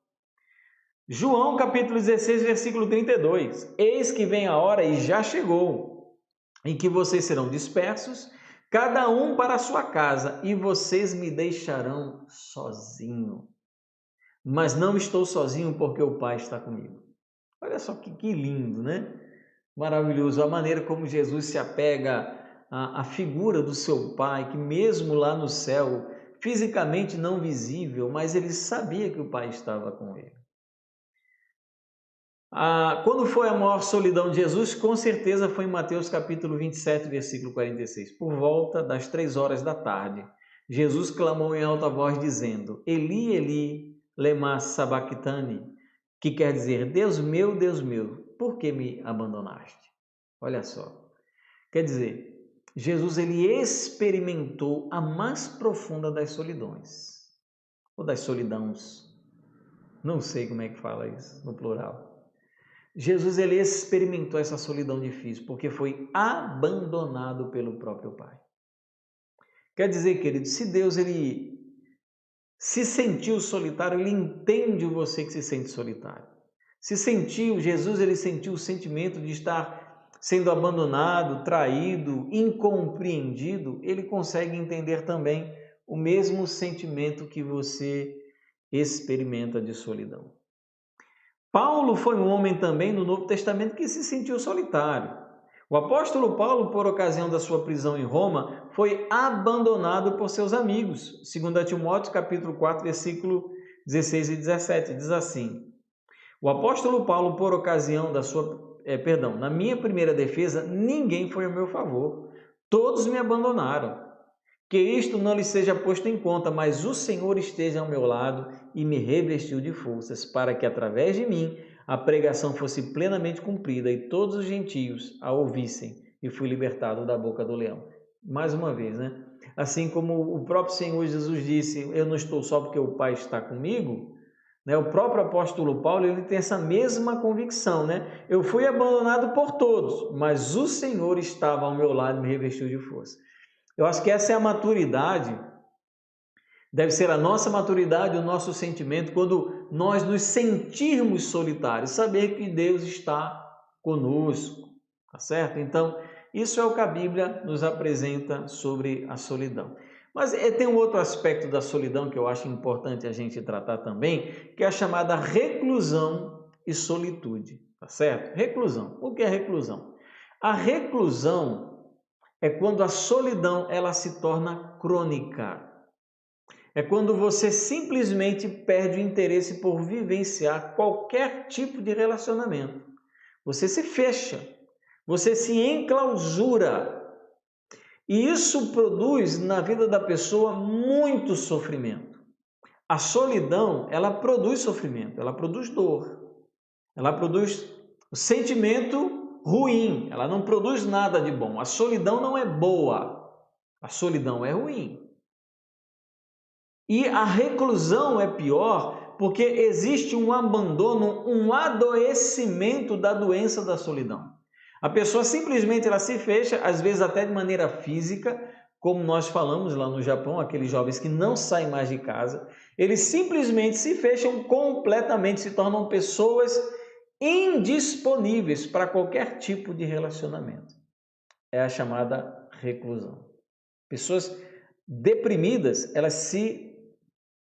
João capítulo 16, versículo 32. Eis que vem a hora e já chegou, em que vocês serão dispersos, cada um para a sua casa, e vocês me deixarão sozinho. mas não estou sozinho porque o Pai está comigo. Olha só que lindo, né? Maravilhoso a maneira como Jesus se apega à figura do seu Pai, que mesmo lá no céu, fisicamente não visível, mas ele sabia que o Pai estava com ele. Quando foi a maior solidão de Jesus? Com certeza foi em Mateus capítulo 27, versículo 46. Por volta das 3 horas da tarde, Jesus clamou em alta voz dizendo: Eli, Eli, lema sabachthani, que quer dizer: Deus meu, por que me abandonaste? Olha só. Quer dizer, Jesus ele experimentou a mais profunda das solidões, ou das solidãos. Não sei como é que fala isso no plural. Jesus ele experimentou essa solidão difícil porque foi abandonado pelo próprio Pai. Quer dizer, querido, se Deus ele se sentiu solitário, ele entende você que se sente solitário. Jesus ele sentiu o sentimento de estar sendo abandonado, traído, incompreendido, ele consegue entender também o mesmo sentimento que você experimenta de solidão. Paulo foi um homem também no Novo Testamento que se sentiu solitário. O apóstolo Paulo, por ocasião da sua prisão em Roma, foi abandonado por seus amigos. 2 Timóteo capítulo 4, versículo 16 e 17, diz assim: O apóstolo Paulo, por ocasião da na minha primeira defesa, ninguém foi a meu favor. Todos me abandonaram. Que isto não lhe seja posto em conta, mas o Senhor esteja ao meu lado e me revestiu de forças, para que através de mim a pregação fosse plenamente cumprida e todos os gentios a ouvissem, e fui libertado da boca do leão. Mais uma vez, né? Assim como o próprio Senhor Jesus disse, eu não estou só porque o Pai está comigo, né? O próprio apóstolo Paulo ele tem essa mesma convicção, né? Eu fui abandonado por todos, mas o Senhor estava ao meu lado e me revestiu de força. Eu acho que essa é a maturidade, deve ser a nossa maturidade, o nosso sentimento, quando nós nos sentirmos solitários, saber que Deus está conosco, tá certo? Então, isso é o que a Bíblia nos apresenta sobre a solidão. Mas tem um outro aspecto da solidão que eu acho importante a gente tratar também, que é a chamada reclusão e solitude, tá certo? Reclusão. O que é reclusão? A reclusão é quando a solidão ela se torna crônica. É quando você simplesmente perde o interesse por vivenciar qualquer tipo de relacionamento. Você se fecha, você se enclausura. E isso produz na vida da pessoa muito sofrimento. A solidão, ela produz sofrimento, ela produz dor. Ela produz o sentimento ruim, ela não produz nada de bom. A solidão não é boa, a solidão é ruim. E a reclusão é pior porque existe um abandono, um adoecimento da doença da solidão. A pessoa simplesmente ela se fecha, às vezes até de maneira física, como nós falamos lá no Japão, aqueles jovens que não saem mais de casa, eles simplesmente se fecham completamente, se tornam pessoas indisponíveis para qualquer tipo de relacionamento. É a chamada reclusão. Pessoas deprimidas, elas se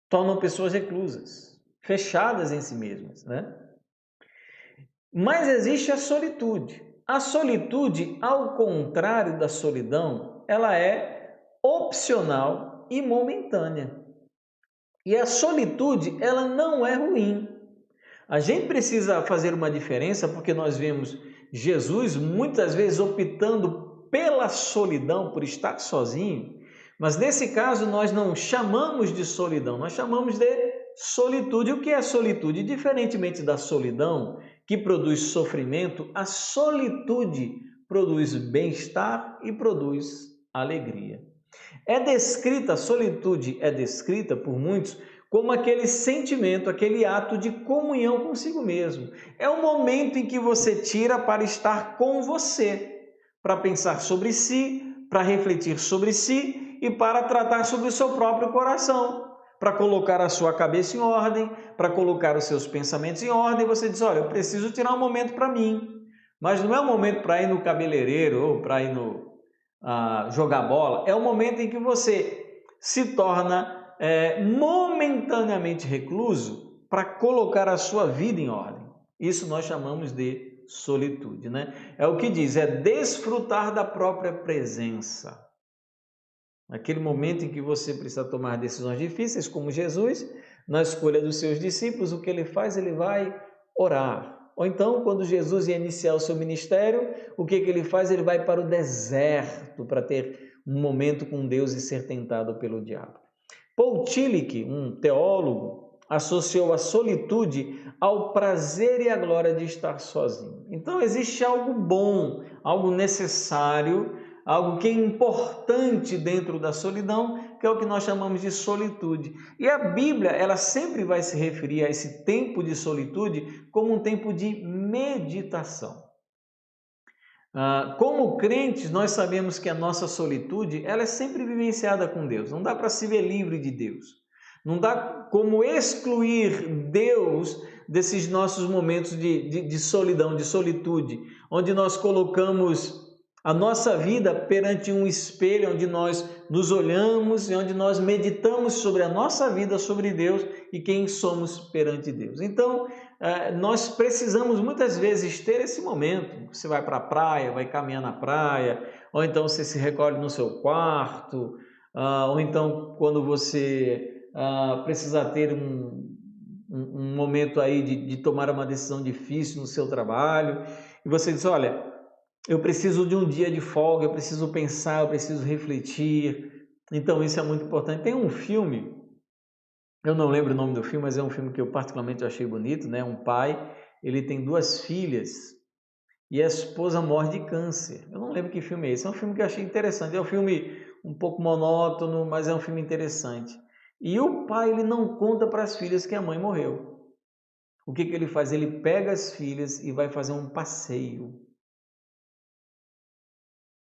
tornam pessoas reclusas, fechadas em si mesmas, né? Mas existe a solitude. A solitude, ao contrário da solidão, ela é opcional e momentânea. E a solitude, ela não é ruim. A gente precisa fazer uma diferença porque nós vemos Jesus muitas vezes optando pela solidão, por estar sozinho, mas nesse caso nós não chamamos de solidão, nós chamamos de solitude. O que é solitude? Diferentemente da solidão, que produz sofrimento, a solitude produz bem-estar e produz alegria. A solitude é descrita por muitos como aquele sentimento, aquele ato de comunhão consigo mesmo. É um momento em que você tira para estar com você, para pensar sobre si, para refletir sobre si e para tratar sobre o seu próprio coração, para colocar a sua cabeça em ordem, para colocar os seus pensamentos em ordem. Você diz, olha, eu preciso tirar um momento para mim, mas não é um momento para ir no cabeleireiro ou para ir jogar bola, é o momento em que você se torna momentaneamente recluso para colocar a sua vida em ordem. Isso nós chamamos de solitude, né? É o que diz, é desfrutar da própria presença. Naquele momento em que você precisa tomar decisões difíceis, como Jesus, na escolha dos seus discípulos, o que ele faz? Ele vai orar. Ou então, quando Jesus ia iniciar o seu ministério, o que ele faz? Ele vai para o deserto para ter um momento com Deus e ser tentado pelo diabo. Paul Tillich, um teólogo, associou a solitude ao prazer e à glória de estar sozinho. Então, existe algo bom, algo necessário, algo que é importante dentro da solidão, que é o que nós chamamos de solitude. E a Bíblia, ela sempre vai se referir a esse tempo de solitude como um tempo de meditação. Como crentes, nós sabemos que a nossa solitude, ela é sempre vivenciada com Deus. Não dá para se ver livre de Deus. Não dá como excluir Deus desses nossos momentos de solidão, de solitude, onde nós colocamos a nossa vida perante um espelho, onde nós nos olhamos e onde nós meditamos sobre a nossa vida, sobre Deus e quem somos perante Deus. Então, nós precisamos muitas vezes ter esse momento. Você vai para a praia, vai caminhar na praia, ou então você se recolhe no seu quarto, ou então quando você precisa ter um momento aí de tomar uma decisão difícil no seu trabalho, e você diz, olha, eu preciso de um dia de folga, eu preciso pensar, eu preciso refletir. Então isso é muito importante. Tem um filme, eu não lembro o nome do filme, mas é um filme que eu particularmente achei bonito, né? Um pai, ele tem 2 filhas e a esposa morre de câncer. Eu não lembro que filme é esse. É um filme que eu achei interessante. É um filme um pouco monótono, mas é um filme interessante. E o pai, ele não conta para as filhas que a mãe morreu. O que ele faz? Ele pega as filhas e vai fazer um passeio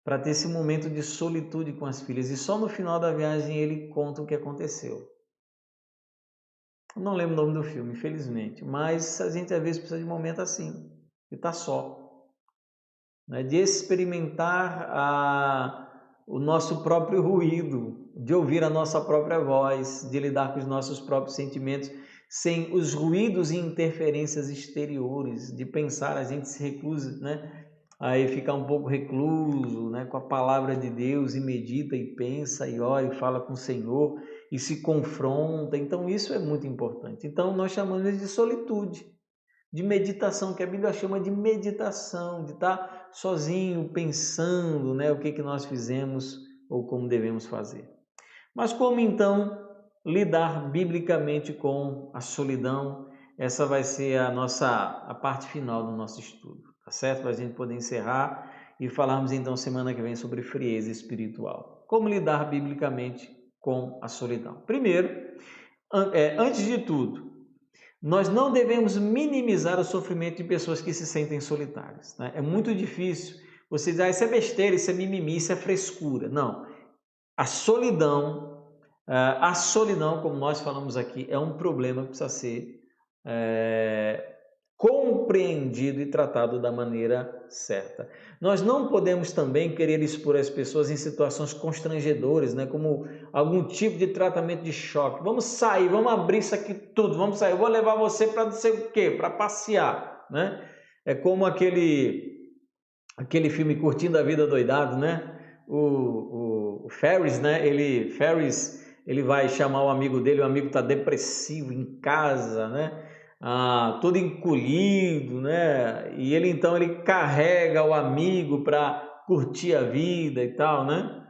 para ter esse momento de solitude com as filhas. E só no final da viagem ele conta o que aconteceu. Eu não lembro o nome do filme, infelizmente, mas a gente às vezes precisa de um momento assim, de estar só, né? De experimentar o nosso próprio ruído, de ouvir a nossa própria voz, de lidar com os nossos próprios sentimentos, sem os ruídos e interferências exteriores, de pensar, a gente se recusa, né? Aí ficar um pouco recluso, né, com a palavra de Deus e medita e pensa e ora e fala com o Senhor e se confronta. Então isso é muito importante. Então nós chamamos de solitude, de meditação, que a Bíblia chama de meditação, de estar sozinho pensando, né, o que nós fizemos ou como devemos fazer. Mas como então lidar biblicamente com a solidão? Essa vai ser a parte final do nosso estudo, tá certo? Para a gente poder encerrar e falarmos então semana que vem sobre frieza espiritual. Como lidar biblicamente com a solidão? Primeiro, antes de tudo, nós não devemos minimizar o sofrimento de pessoas que se sentem solitárias, né? É muito difícil você dizer, isso é besteira, isso é mimimi, isso é frescura. Não, a solidão, como nós falamos aqui, é um problema que precisa ser compreendido e tratado da maneira certa. Nós não podemos também querer expor as pessoas em situações constrangedoras, né, como algum tipo de tratamento de choque. Vamos sair, vamos abrir isso aqui tudo, vamos sair, eu vou levar você para não sei o quê, para passear, né? É como aquele filme Curtindo a Vida Doidado, né? O Ferris, né? Ele vai chamar o amigo dele, o amigo está depressivo em casa, né? Todo encolhido, né? E ele carrega o amigo para curtir a vida e tal, né?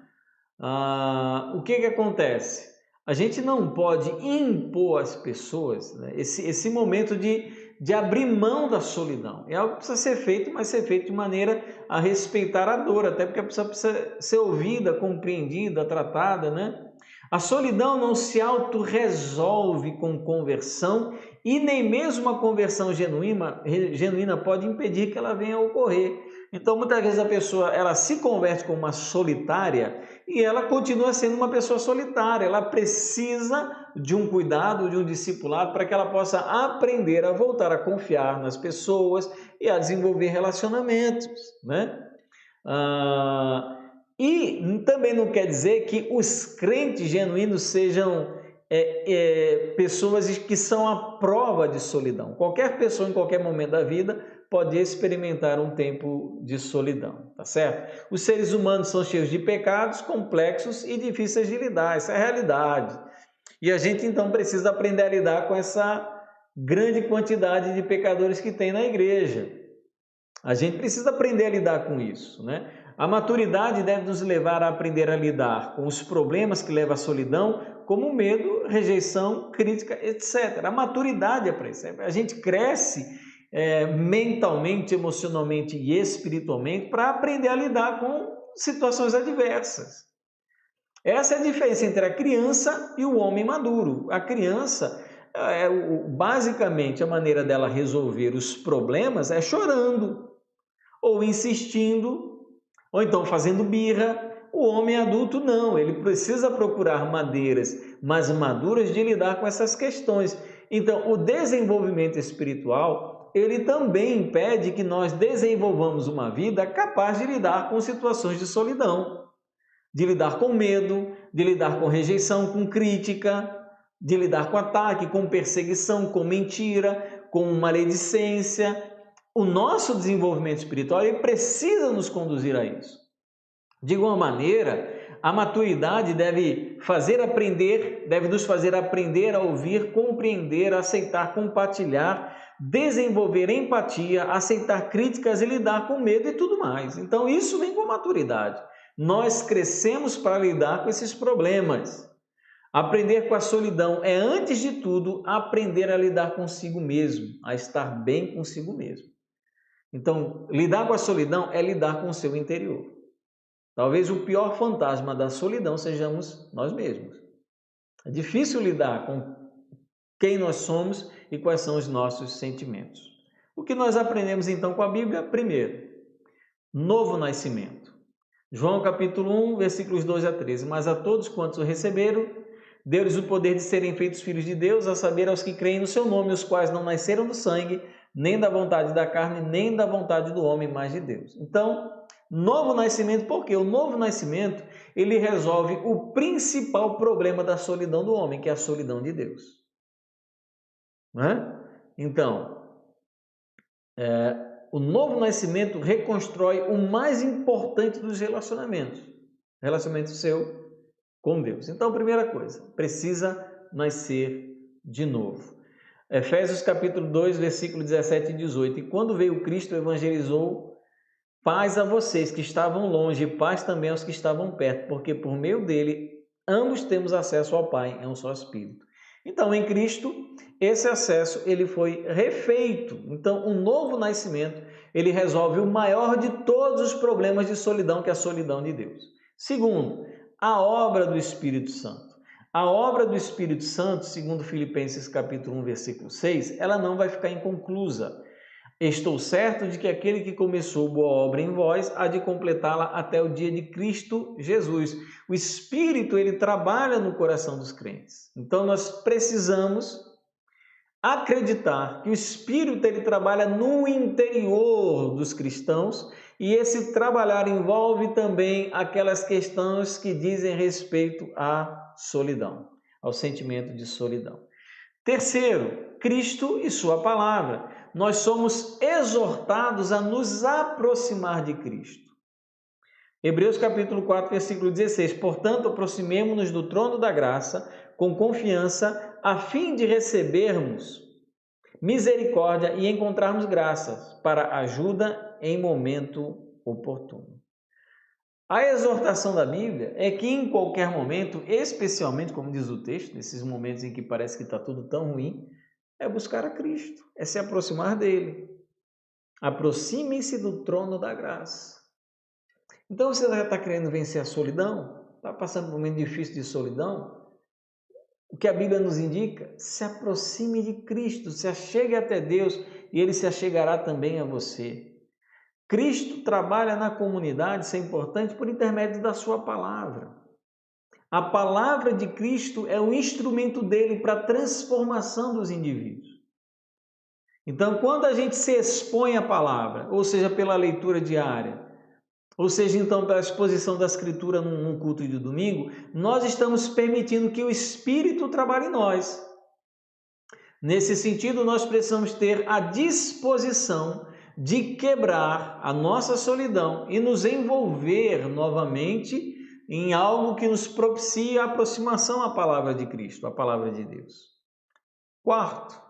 O que acontece? A gente não pode impor às pessoas, né, esse momento de abrir mão da solidão. É algo que precisa ser feito, mas ser feito de maneira a respeitar a dor, até porque a pessoa precisa ser ouvida, compreendida, tratada, né? A solidão não se auto-resolve com conversão e nem mesmo a conversão genuína pode impedir que ela venha a ocorrer. Então, muitas vezes a pessoa ela se converte como uma solitária e ela continua sendo uma pessoa solitária. Ela precisa de um cuidado, de um discipulado para que ela possa aprender a voltar a confiar nas pessoas e a desenvolver relacionamentos, né? E também não quer dizer que os crentes genuínos sejam pessoas que são a prova de solidão. Qualquer pessoa, em qualquer momento da vida, pode experimentar um tempo de solidão, tá certo? Os seres humanos são cheios de pecados, complexos e difíceis de lidar, essa é a realidade. E a gente então precisa aprender a lidar com essa grande quantidade de pecadores que tem na igreja. A gente precisa aprender a lidar com isso, né? A maturidade deve nos levar a aprender a lidar com os problemas que levam à solidão, como medo, rejeição, crítica, etc. A maturidade é para isso. A gente cresce mentalmente, emocionalmente e espiritualmente para aprender a lidar com situações adversas. Essa é a diferença entre a criança e o homem maduro. A criança, basicamente, a maneira dela resolver os problemas é chorando, ou insistindo, ou então fazendo birra. O homem adulto não, ele precisa procurar maneiras mais maduras de lidar com essas questões. Então, o desenvolvimento espiritual, ele também impede que nós desenvolvamos uma vida capaz de lidar com situações de solidão, de lidar com medo, de lidar com rejeição, com crítica, de lidar com ataque, com perseguição, com mentira, com maledicência. O nosso desenvolvimento espiritual ele precisa nos conduzir a isso. De igual maneira, a maturidade deve nos fazer aprender a ouvir, compreender, aceitar, compartilhar, desenvolver empatia, aceitar críticas e lidar com medo e tudo mais. Então, isso vem com a maturidade. Nós crescemos para lidar com esses problemas. Aprender com a solidão é, antes de tudo, aprender a lidar consigo mesmo, a estar bem consigo mesmo. Então, lidar com a solidão é lidar com o seu interior. Talvez o pior fantasma da solidão sejamos nós mesmos. É difícil lidar com quem nós somos e quais são os nossos sentimentos. O que nós aprendemos então com a Bíblia? Primeiro, novo nascimento. João capítulo 1, versículos 12 a 13. Mas a todos quantos o receberam, deu-lhes o poder de serem feitos filhos de Deus, a saber, aos que creem no seu nome, os quais não nasceram do sangue, nem da vontade da carne, nem da vontade do homem, mas de Deus. Então, novo nascimento, por quê? O novo nascimento, ele resolve o principal problema da solidão do homem, que é a solidão de Deus. Então, o novo nascimento reconstrói o mais importante dos relacionamentos, relacionamento seu com Deus. Então, primeira coisa, precisa nascer de novo. Efésios capítulo 2, versículo 17 e 18. E quando veio Cristo, evangelizou paz a vocês que estavam longe e paz também aos que estavam perto, porque por meio dele ambos temos acesso ao Pai, é um só Espírito. Então, em Cristo, esse acesso ele foi refeito. Então, o novo nascimento, ele resolve o maior de todos os problemas de solidão, que é a solidão de Deus. Segundo, a obra do Espírito Santo. A obra do Espírito Santo, segundo Filipenses capítulo 1, versículo 6, ela não vai ficar inconclusa. Estou certo de que aquele que começou boa obra em vós há de completá-la até o dia de Cristo Jesus. O Espírito, ele trabalha no coração dos crentes. Então, nós precisamos acreditar que o Espírito, ele trabalha no interior dos cristãos e esse trabalhar envolve também aquelas questões que dizem respeito à solidão, ao sentimento de solidão. Terceiro, Cristo e sua palavra. Nós somos exortados a nos aproximar de Cristo. Hebreus capítulo 4, versículo 16. Portanto, aproximemo-nos do trono da graça com confiança, a fim de recebermos misericórdia e encontrarmos graças para ajuda em momento oportuno. A exortação da Bíblia é que em qualquer momento, especialmente, como diz o texto, nesses momentos em que parece que está tudo tão ruim, é buscar a Cristo, é se aproximar dele. Aproxime-se do trono da graça. Então, você já está querendo vencer a solidão? Está passando por um momento difícil de solidão? O que a Bíblia nos indica? Se aproxime de Cristo, se achegue até Deus e Ele se achegará também a você. Cristo trabalha na comunidade, isso é importante, por intermédio da sua palavra. A palavra de Cristo é o instrumento dele para a transformação dos indivíduos. Então, quando a gente se expõe à palavra, ou seja, pela leitura diária, ou seja, então, pela exposição da Escritura num culto de domingo, nós estamos permitindo que o Espírito trabalhe em nós. Nesse sentido, nós precisamos ter a disposição de quebrar a nossa solidão e nos envolver novamente em algo que nos propicie a aproximação à palavra de Cristo, à palavra de Deus. Quarto,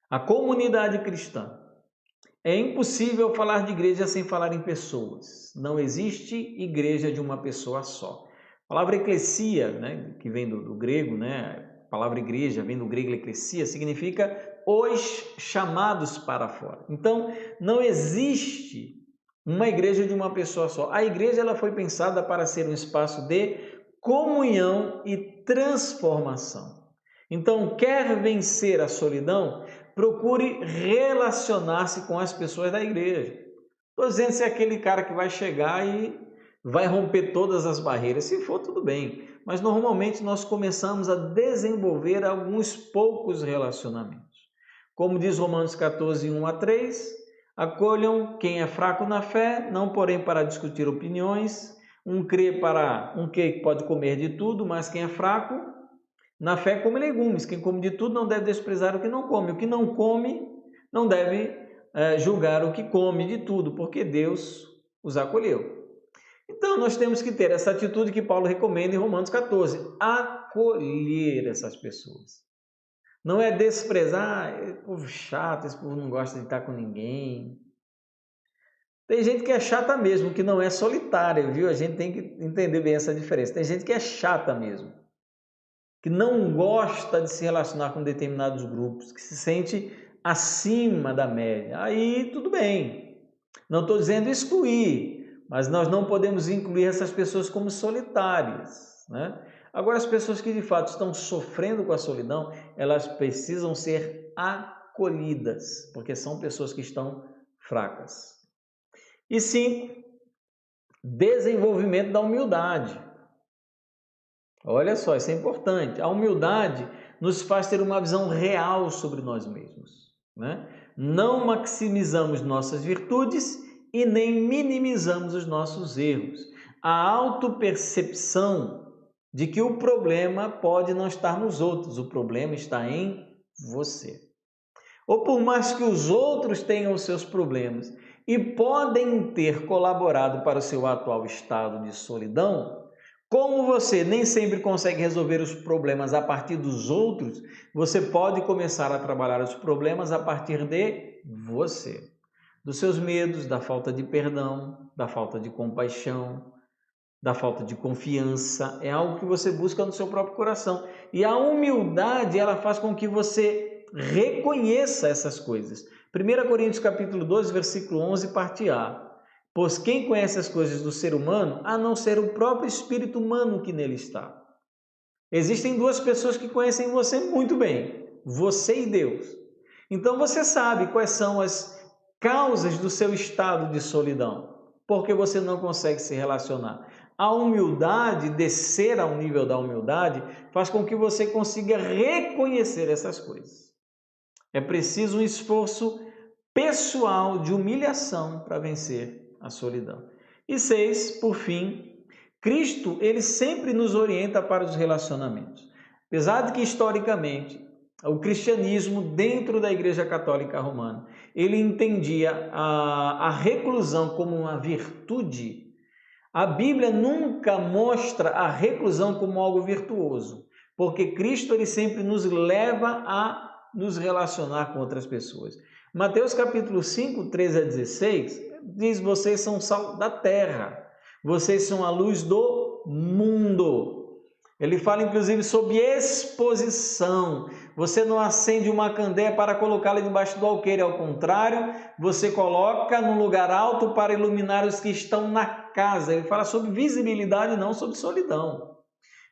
a comunidade cristã. É impossível falar de igreja sem falar em pessoas. Não existe igreja de uma pessoa só. A palavra eclesia, né, que vem do grego, né, a palavra igreja vem do grego eclesia, significa os chamados para fora. Então, não existe uma igreja de uma pessoa só. A igreja ela foi pensada para ser um espaço de comunhão e transformação. Então, quer vencer a solidão? Procure relacionar-se com as pessoas da igreja. Estou dizendo se é aquele cara que vai chegar e vai romper todas as barreiras. Se for, tudo bem. Mas normalmente nós começamos a desenvolver alguns poucos relacionamentos. Como diz Romanos 14, 1 a 3, acolham quem é fraco na fé, não porém para discutir opiniões. Um que pode comer de tudo, mas quem é fraco na fé come legumes. Quem come de tudo não deve desprezar o que não come. O que não come não deve julgar o que come de tudo, porque Deus os acolheu. Então, nós temos que ter essa atitude que Paulo recomenda em Romanos 14, acolher essas pessoas. Não é desprezar, esse povo chato, esse povo não gosta de estar com ninguém. Tem gente que é chata mesmo, que não é solitária, viu? A gente tem que entender bem essa diferença. Tem gente que é chata mesmo, que não gosta de se relacionar com determinados grupos, que se sente acima da média. Aí tudo bem. Não estou dizendo excluir, mas nós não podemos incluir essas pessoas como solitárias, né? Agora, as pessoas que de fato estão sofrendo com a solidão, elas precisam ser acolhidas, porque são pessoas que estão fracas. E 5, desenvolvimento da humildade. Olha só, isso é importante. A humildade nos faz ter uma visão real sobre nós mesmos, né? Não maximizamos nossas virtudes e nem minimizamos os nossos erros. A autopercepção de que o problema pode não estar nos outros, o problema está em você. Ou por mais que os outros tenham os seus problemas e podem ter colaborado para o seu atual estado de solidão, como você nem sempre consegue resolver os problemas a partir dos outros, você pode começar a trabalhar os problemas a partir de você. Dos seus medos, da falta de perdão, da falta de compaixão, da falta de confiança. É algo que você busca no seu próprio coração. E a humildade, ela faz com que você reconheça essas coisas. 1 Coríntios capítulo 12, versículo 11, parte A. Pois quem conhece as coisas do ser humano, a não ser o próprio espírito humano que nele está? Existem duas pessoas que conhecem você muito bem, você e Deus. Então você sabe quais são as causas do seu estado de solidão, porque você não consegue se relacionar. A humildade, descer ao nível da humildade, faz com que você consiga reconhecer essas coisas. É preciso um esforço pessoal de humilhação para vencer a solidão. E 6, por fim, Cristo, ele sempre nos orienta para os relacionamentos. Apesar de que, historicamente, o cristianismo dentro da Igreja Católica Romana, ele entendia a reclusão como uma virtude. A Bíblia nunca mostra a reclusão como algo virtuoso, porque Cristo ele sempre nos leva a nos relacionar com outras pessoas. Mateus capítulo 5, 13 a 16, diz: vocês são o sal da terra, vocês são a luz do mundo. Ele fala inclusive sobre exposição. Você não acende uma candeia para colocá-la debaixo do alqueire, ao contrário, você coloca num lugar alto para iluminar os que estão na casa. Ele fala sobre visibilidade, não sobre solidão.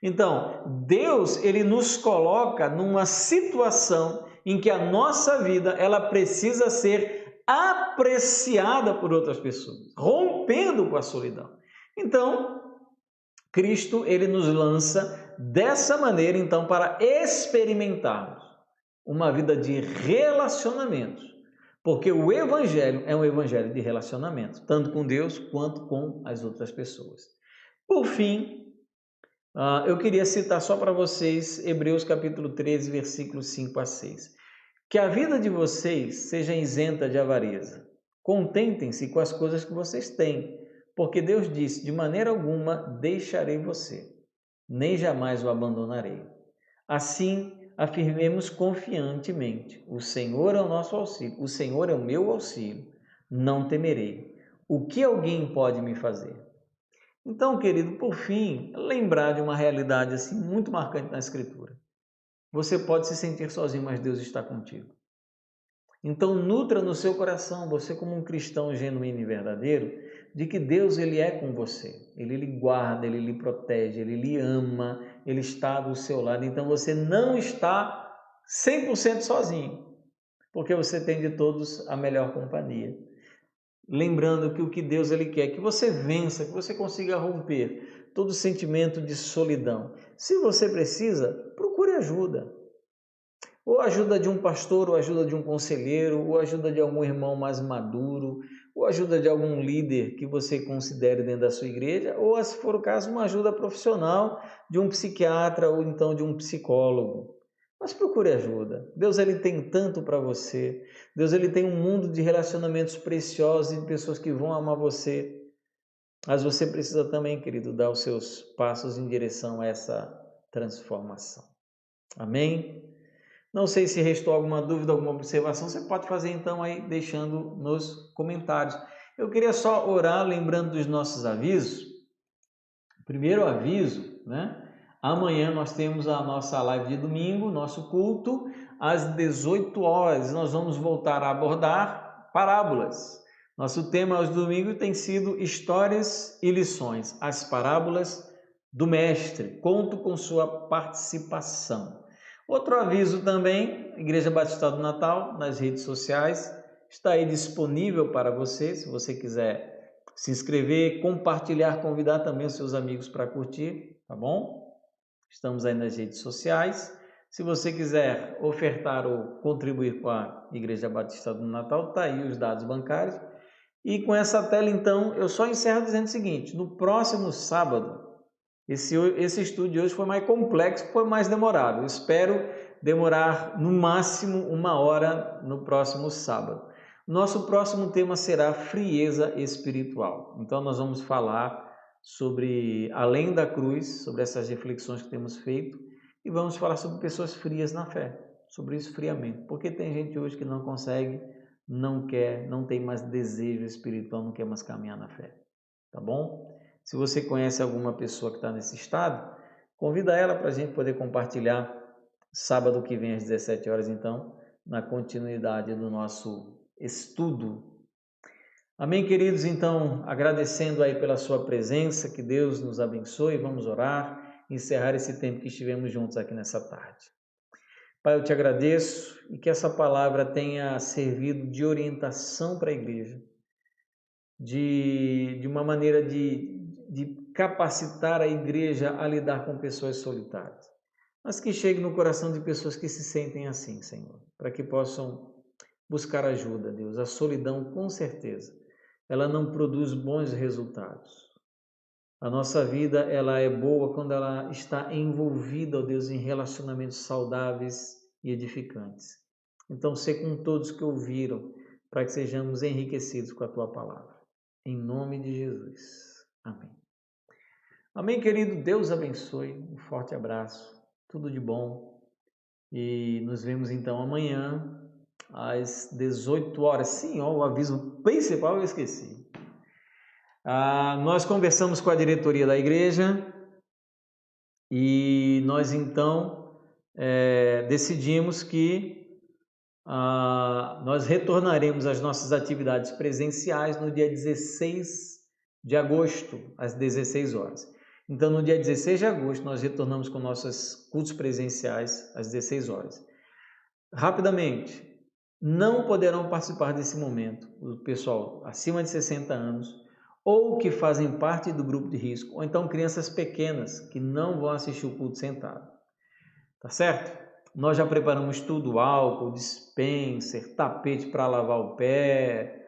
Então, Deus, ele nos coloca numa situação em que a nossa vida, ela precisa ser apreciada por outras pessoas, rompendo com a solidão. Então, Cristo, ele nos lança dessa maneira, então, para experimentarmos uma vida de relacionamentos, Porque o evangelho é um evangelho de relacionamento, tanto com Deus quanto com as outras pessoas. Por fim, eu queria citar só para vocês Hebreus capítulo 13, versículos 5 a 6. Que a vida de vocês seja isenta de avareza. Contentem-se com as coisas que vocês têm, porque Deus disse: de maneira alguma deixarei você, nem jamais o abandonarei. Assim, afirmemos confiantemente: o Senhor é o nosso auxílio, o Senhor é o meu auxílio, não temerei. O que alguém pode me fazer? Então, querido, por fim, lembrar de uma realidade assim muito marcante na Escritura. Você pode se sentir sozinho, mas Deus está contigo. Então, nutra no seu coração, você como um cristão genuíno e verdadeiro, de que Deus ele é com você. Ele lhe guarda, ele lhe protege, ele lhe ama, ele está do seu lado. Então, você não está 100% sozinho, porque você tem de todos a melhor companhia. Lembrando que o que Deus ele quer, que você vença, que você consiga romper todo sentimento de solidão. Se você precisa, procure ajuda. Ou ajuda de um pastor, ou ajuda de um conselheiro, ou ajuda de algum irmão mais maduro, ou ajuda de algum líder que você considere dentro da sua igreja, ou, se for o caso, uma ajuda profissional de um psiquiatra ou então de um psicólogo. Mas procure ajuda. Deus ele tem tanto para você. Deus ele tem um mundo de relacionamentos preciosos e de pessoas que vão amar você. Mas você precisa também, querido, dar os seus passos em direção a essa transformação. Amém? Não sei se restou alguma dúvida, alguma observação, você pode fazer então aí deixando nos comentários. Eu queria só orar lembrando dos nossos avisos. Primeiro aviso, né? Amanhã nós temos a nossa live de domingo, nosso culto, às 18 horas. Nós vamos voltar a abordar parábolas. Nosso tema aos domingos tem sido histórias e lições, as parábolas do Mestre. Conto com sua participação. Outro aviso também, Igreja Batista do Natal, nas redes sociais, está aí disponível para você, se você quiser se inscrever, compartilhar, convidar também os seus amigos para curtir, tá bom? Estamos aí nas redes sociais. Se você quiser ofertar ou contribuir com a Igreja Batista do Natal, tá aí os dados bancários. E com essa tela, então, eu só encerro dizendo o seguinte: no próximo sábado, esse estudo de hoje foi mais complexo, foi mais demorado. Eu espero demorar no máximo 1 hora no próximo sábado. Nosso próximo tema será frieza espiritual. Então nós vamos falar sobre além da cruz, sobre essas reflexões que temos feito e vamos falar sobre pessoas frias na fé, sobre esfriamento. Porque tem gente hoje que não consegue, não quer, não tem mais desejo espiritual, não quer mais caminhar na fé. Tá bom? Se você conhece alguma pessoa que está nesse estado, convida ela para a gente poder compartilhar sábado que vem às 17 horas, então, na continuidade do nosso estudo. Amém, queridos? Então, agradecendo aí pela sua presença, que Deus nos abençoe, vamos orar, encerrar esse tempo que estivemos juntos aqui nessa tarde. Pai, eu te agradeço e que essa palavra tenha servido de orientação para a igreja, de uma maneira de capacitar a igreja a lidar com pessoas solitárias, mas que chegue no coração de pessoas que se sentem assim, Senhor, para que possam buscar ajuda, Deus. A solidão, com certeza, ela não produz bons resultados. A nossa vida, ela é boa quando ela está envolvida, ó Deus, em relacionamentos saudáveis e edificantes. Então, sê com todos que ouviram, para que sejamos enriquecidos com a Tua palavra. Em nome de Jesus. Amém. Amém, querido. Deus abençoe. Um forte abraço. Tudo de bom. E nos vemos então amanhã às 18 horas. Sim, ó, o aviso principal eu esqueci. Nós conversamos com a diretoria da igreja e nós então decidimos que nós retornaremos às nossas atividades presenciais no dia 16 de agosto, às 16 horas. Então, no dia 16 de agosto, nós retornamos com nossos cultos presenciais às 16 horas. Rapidamente, não poderão participar desse momento o pessoal acima de 60 anos ou que fazem parte do grupo de risco, ou então crianças pequenas que não vão assistir o culto sentado. Tá certo? Nós já preparamos tudo, álcool, dispenser, tapete para lavar o pé,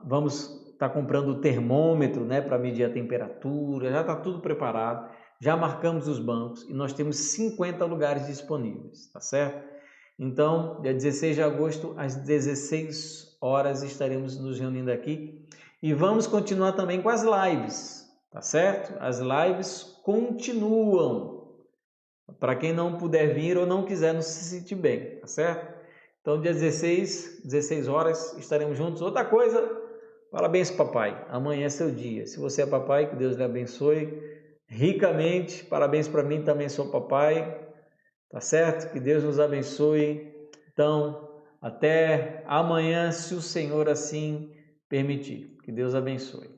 vamos estar comprando o termômetro, né, para medir a temperatura, já está tudo preparado, já marcamos os bancos e nós temos 50 lugares disponíveis, tá certo? Então, dia 16 de agosto, às 16 horas, estaremos nos reunindo aqui e vamos continuar também com as lives, tá certo? As lives continuam. Para quem não puder vir ou não quiser não se sentir bem, tá certo? Então, dia 16 horas, estaremos juntos. Outra coisa, parabéns, papai. Amanhã é seu dia. Se você é papai, que Deus lhe abençoe ricamente. Parabéns para mim, também sou papai. Tá certo? Que Deus nos abençoe. Então, até amanhã, se o Senhor assim permitir. Que Deus abençoe.